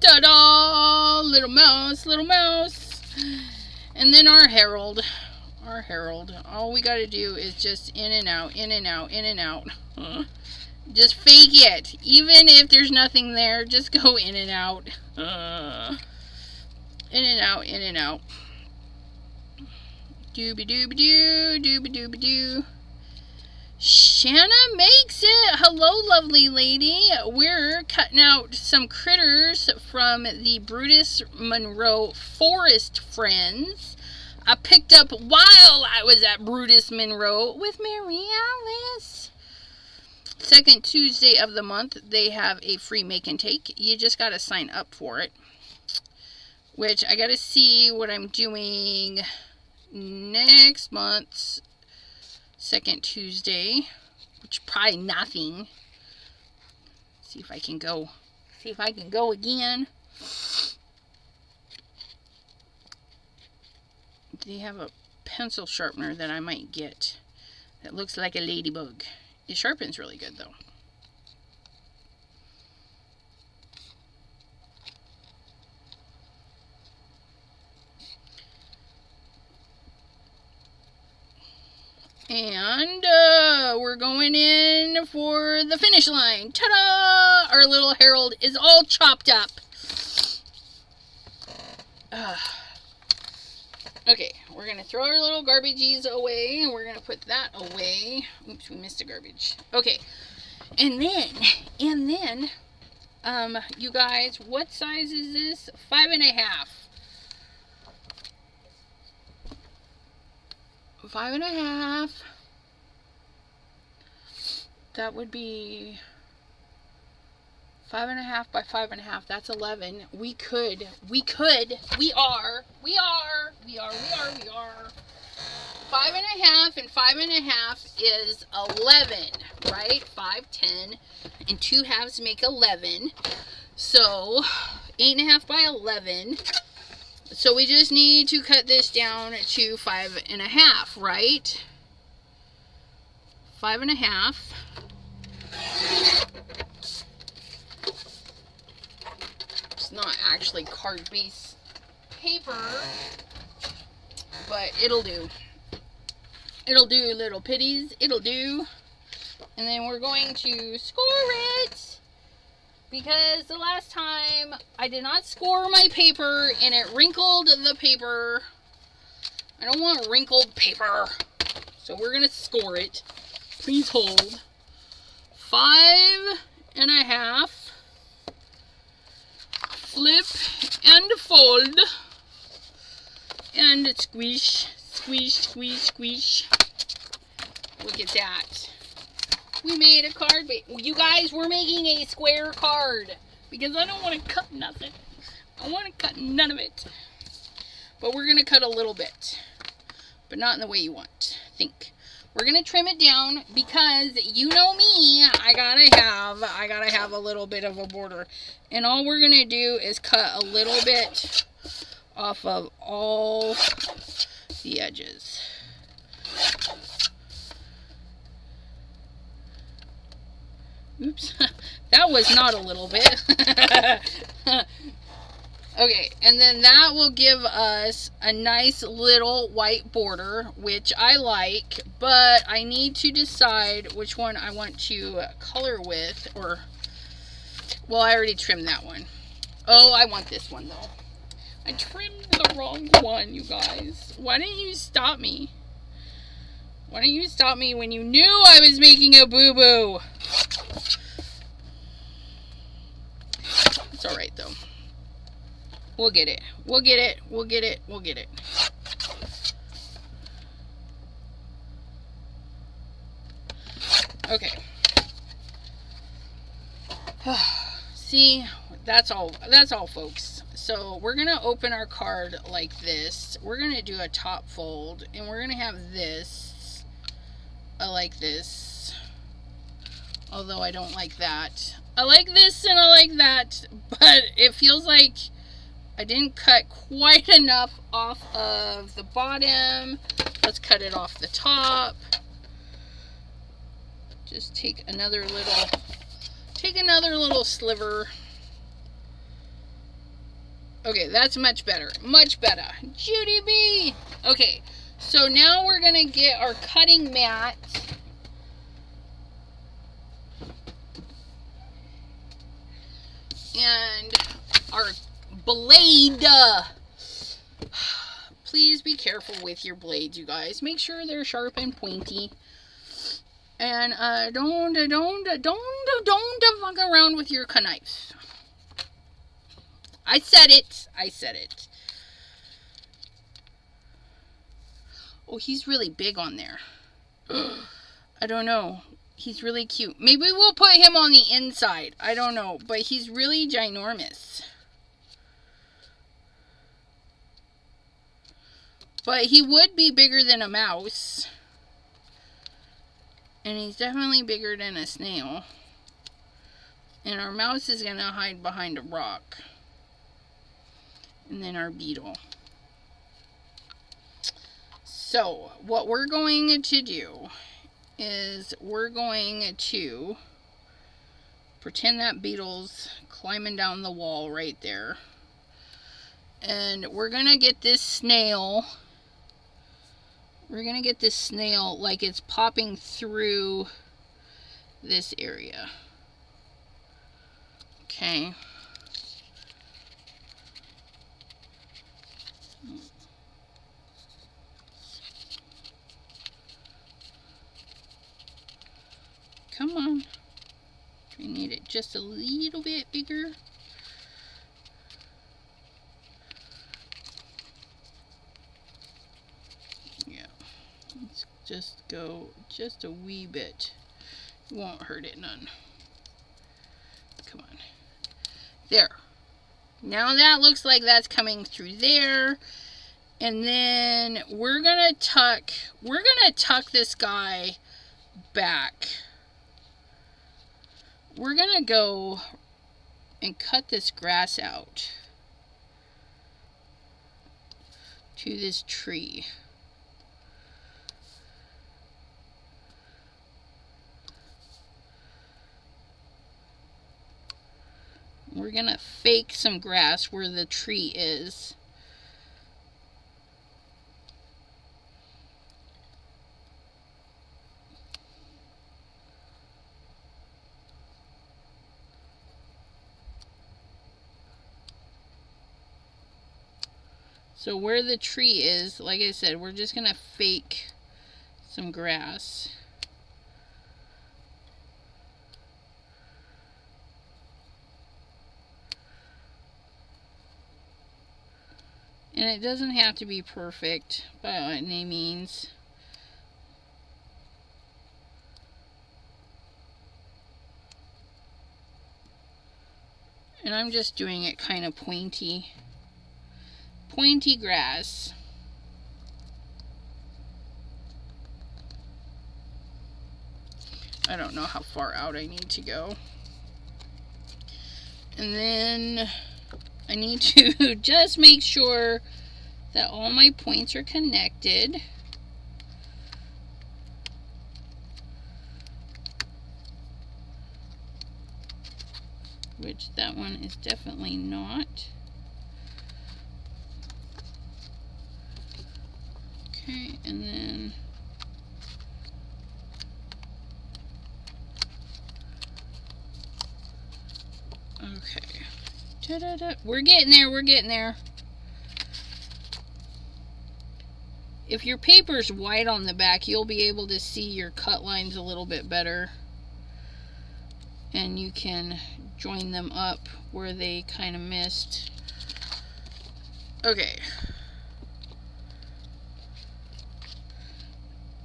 Ta-da! Little mouse, little mouse. And then our herald. Our herald. All we gotta do is just in and out, in and out, in and out. Just fake it. Even if there's nothing there, just go in and out. In and out, in and out. Dooby-dooby-doo, dooby-dooby-doo. Shanna makes it. Hello, lovely lady. We're cutting out some critters from the BRUTUS MONROE Forest Friends. I picked up while I was at BRUTUS MONROE with Mary Alice. second Tuesday of the month, they have a free make and take. You just got to sign up for it. Which I got to see what I'm doing next month's second Tuesday. Which probably nothing. See if I can go. See if I can go again. They have a pencil sharpener that I might get. That looks like a ladybug. It sharpens really good though. And we're going in for the finish line. Ta-da! Our little Harold is all chopped up. Okay, we're going to throw our little garbages away, and we're going to put that away. Oops, we missed a garbage. Okay, and then, you guys, what size is this? 5.5. 5.5. That would be 5.5 by 5.5. That's 11. We are 5.5 and 5.5 is 11, right? 5, 10, and 2 halves make 11. So 8.5 by 11. So we just need to cut this down to 5.5, right? 5.5. It's not actually card-based paper, but it'll do. It'll do, little pitties. It'll do. And then we're going to score it, because the last time I did not score my paper and it wrinkled the paper. I don't want wrinkled paper. So we're going to score it. Please hold. 5.5. Flip and fold. And squish, squish, squish, squish. Look at that. We made a card. You guys, we're making a square card. Because I don't want to cut nothing. I want to cut none of it. But we're going to cut a little bit. But not in the way you want. Think. We're going to trim it down because you know me. I gotta have a little bit of a border. And all we're going to do is cut a little bit off of all the edges. Oops, that was not a little bit. Okay, and then that will give us a nice little white border, which I like, but I need to decide which one I want to color with, or, well, I already trimmed that one. Oh, I want this one, though. I trimmed the wrong one, you guys. Why didn't you stop me? Why didn't you stop me when you knew I was making a boo-boo? It's alright, though. We'll get it. We'll get it. We'll get it. We'll get it. Okay. See, that's all, folks. So we're going to open our card like this. We're going to do a top fold, and we're going to have this like this. Although I don't like that. I like this and I like that, but it feels like I didn't cut quite enough off of the bottom. Let's cut it off the top. Just take another little sliver. Okay, that's much better. Much better. Judy B. Okay, so now we're going to get our cutting mat. And our blade. Please be careful with your blades, you guys. Make sure they're sharp and pointy. And don't fuck around with your knife. I said it. I said it. Oh, he's really big on there. I don't know. He's really cute. Maybe we'll put him on the inside. I don't know. But he's really ginormous. But he would be bigger than a mouse. And he's definitely bigger than a snail. And our mouse is going to hide behind a rock. And then our beetle. So, what we're going to do is we're going to pretend that beetle's climbing down the wall right there. And we're going to get this snail. We're going to get this snail like it's popping through this area. Okay. Come on. We need it just a little bit bigger. Yeah. Let's just go just a wee bit. Won't hurt it none. Come on. There. Now that looks like that's coming through there. And then we're gonna tuck this guy back. We're gonna go and cut this grass out to this tree. We're gonna fake some grass where the tree is. So where the tree is, like I said, we're just going to fake some grass. And it doesn't have to be perfect by any means. And I'm just doing it kind of pointy grass. I don't know how far out I need to go. And then I need to just make sure that all my points are connected. Which that one is definitely not. Okay, and then okay. Ta-da-da. We're getting there. If your paper's white on the back, you'll be able to see your cut lines a little bit better. And you can join them up where they kind of missed. Okay.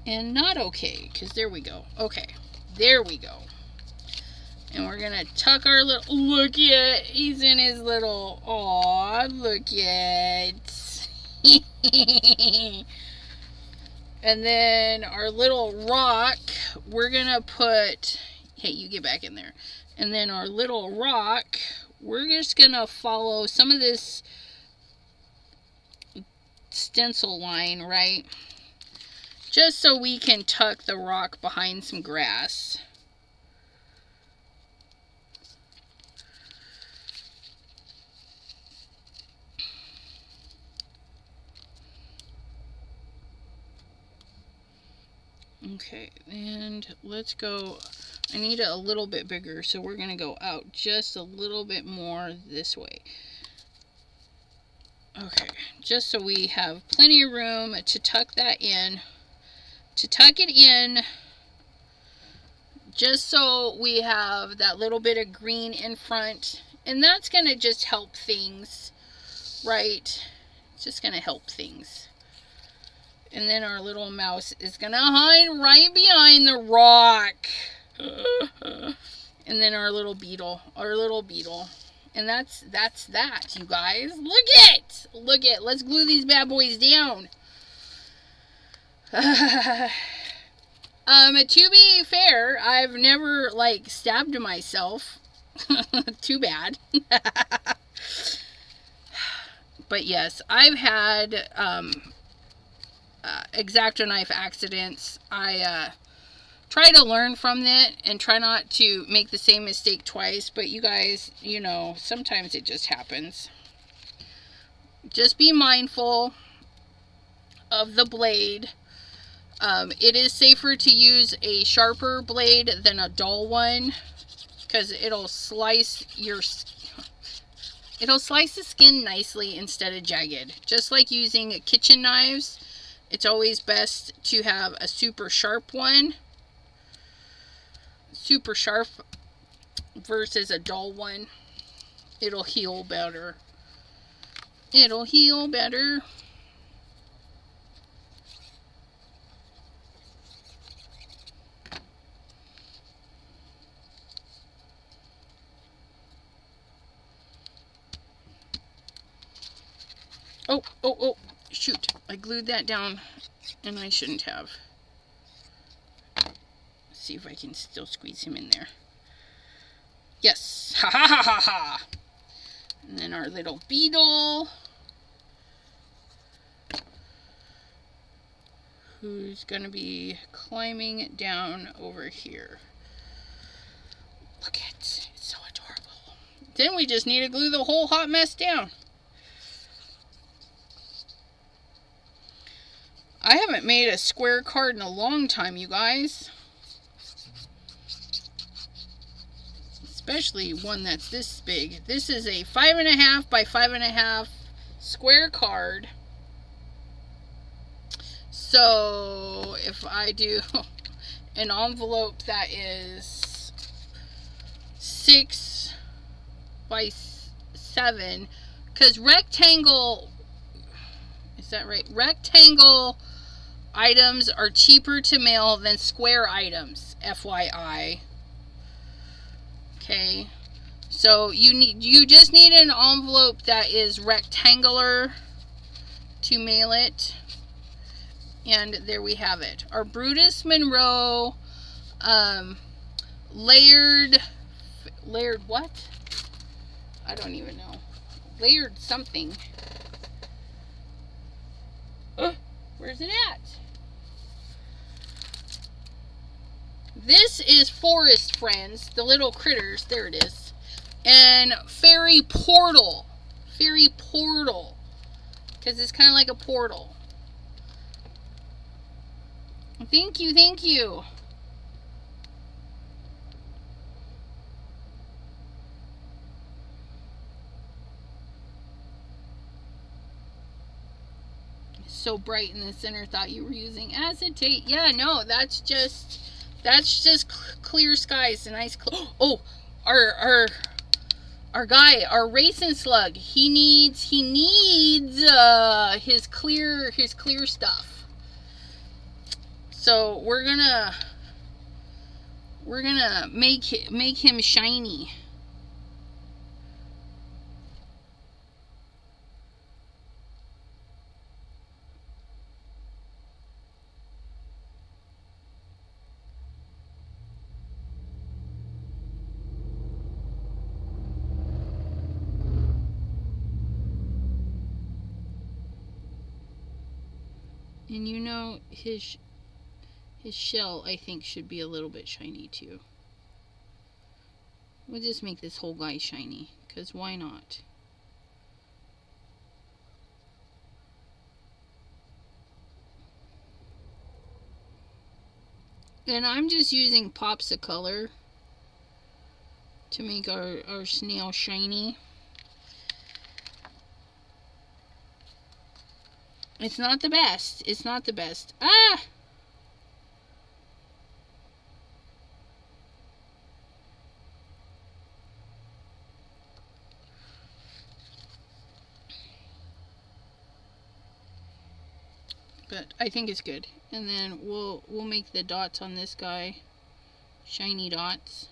And not okay, because there we go. Okay, there we go. And we're gonna tuck our little, look at, he's in his little, aw, look at. And then our little rock, we're gonna put, hey, you get back in there. And then our little rock, we're just gonna follow some of this stencil line, right? Just so we can tuck the rock behind some grass. Okay, and let's go. I need it a little bit bigger, so we're going to go out just a little bit more this way. Okay, just so we have plenty of room to tuck that in. To tuck it in, just so we have that little bit of green in front. And that's going to just help things, right? It's just going to help things. And then our little mouse is going to hide right behind the rock. And then our little beetle. And that's that, you guys. Look it. Let's glue these bad boys down. To be fair, I've never, like, stabbed myself. Too bad. But yes, I've had X-Acto knife accidents. I try to learn from it and try not to make the same mistake twice. But you guys, you know, sometimes it just happens. Just be mindful of the blade. It is safer to use a sharper blade than a dull one, because it'll slice the skin nicely instead of jagged. Just like using kitchen knives, it's always best to have a super sharp one. Super sharp versus a dull one. It'll heal better. Oh, shoot. I glued that down, and I shouldn't have. Let's see if I can still squeeze him in there. Yes. Ha ha ha ha ha. And then our little beetle, who's going to be climbing down over here. Look at it. It's so adorable. Then we just need to glue the whole hot mess down. I haven't made a square card in a long time, you guys. Especially one that's this big. This is a 5.5 by 5.5 square card. So if I do an envelope that is 6 by 7, because rectangle, is that right? Rectangle items are cheaper to mail than square items, FYI. Okay, so you just need an envelope that is rectangular to mail it. And there we have it. Our BRUTUS MONROE layered what? I don't even know. Layered something. Where's it at? This is Forest Friends, the little critters. There it is. And Fairy Portal. Fairy Portal. Because it's kind of like a portal. Thank you, thank you. So bright in the center, thought you were using acetate. Yeah, no, that's just clear skies. A nice oh, our guy, our racing slug, he needs his clear stuff. So we're gonna make him shiny. And you know, his shell, I think, should be a little bit shiny too. We'll just make this whole guy shiny, because why not? And I'm just using pops of color to make our snail shiny. It's not the best. It's not the best. Ah! But I think it's good. And then we'll make the dots on this guy shiny dots.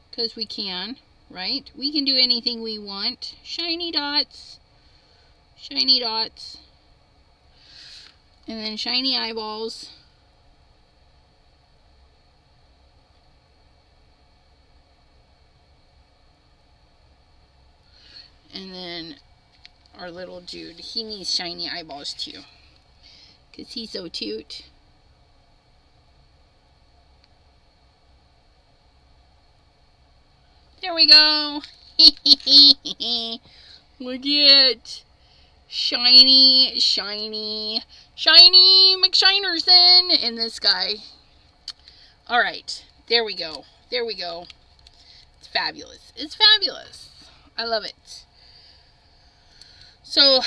Because we can, right? We can do anything we want. Shiny dots. Shiny dots. And then shiny eyeballs. And then our little dude, he needs shiny eyeballs too. Because he's so cute. There we go. Look at it. Shiny, shiny, shiny McShinerson in this guy. Alright, there we go. There we go. It's fabulous. It's fabulous. I love it. So,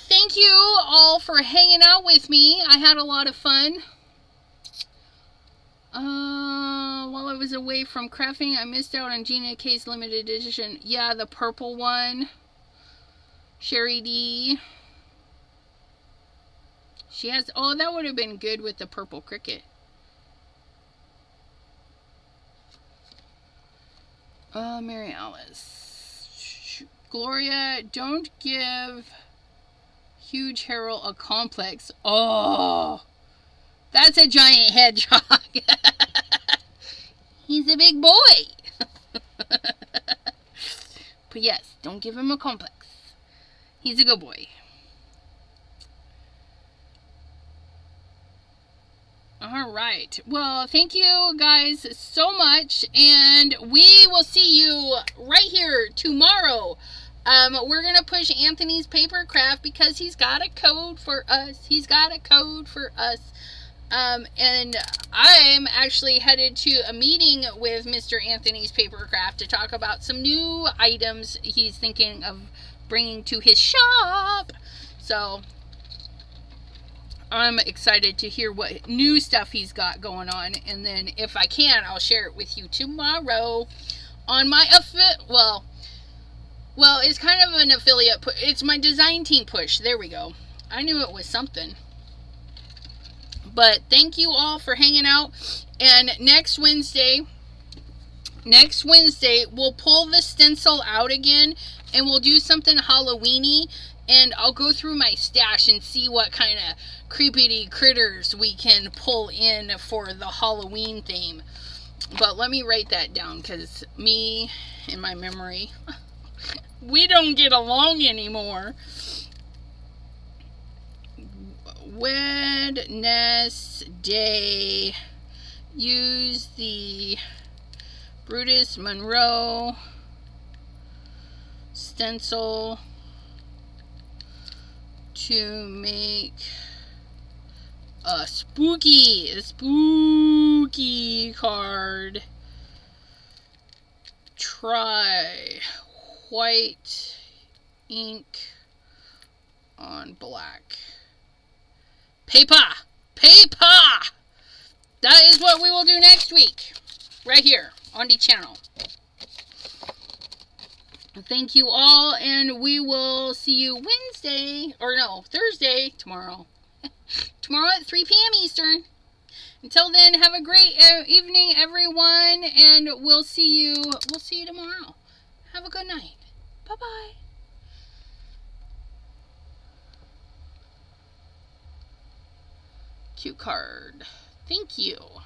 thank you all for hanging out with me. I had a lot of fun. While I was away from crafting, I missed out on Gina K's limited edition. Yeah, the purple one. Sherry D. She has... Oh, that would have been good with the purple cricket. Mary Alice. Gloria, don't give Huge Harold a complex. Oh, that's a giant hedgehog. He's a big boy. But yes, don't give him a complex. He's a good boy. Alright. Well, thank you guys so much. And we will see you right here tomorrow. We're going to push Anthony's Papercraft because he's got a code for us. He's got a code for us. And I'm actually headed to a meeting with Mr. Anthony's Papercraft to talk about some new items he's thinking of bringing to his shop. So I'm excited to hear what new stuff he's got going on. And then if I can, I'll share it with you tomorrow on my well, it's kind of an affiliate it's my design team push. There we go. I knew it was something. But thank you all for hanging out. And next Wednesday, we'll pull the stencil out again and we'll do something Halloween-y. And I'll go through my stash and see what kind of creepy critters we can pull in for the Halloween theme. But let me write that down because me and my memory, we don't get along anymore. Wednesday, use the BRUTUS MONROE stencil to make a spooky card. Try white ink on black paper. That is what we will do next week, right here on the channel. Thank you all, and we will see you Thursday, tomorrow. Tomorrow at 3 p.m. Eastern. Until then, have a great evening, everyone, and we'll see you tomorrow. Have a good night. Bye-bye. Cute card. Thank you.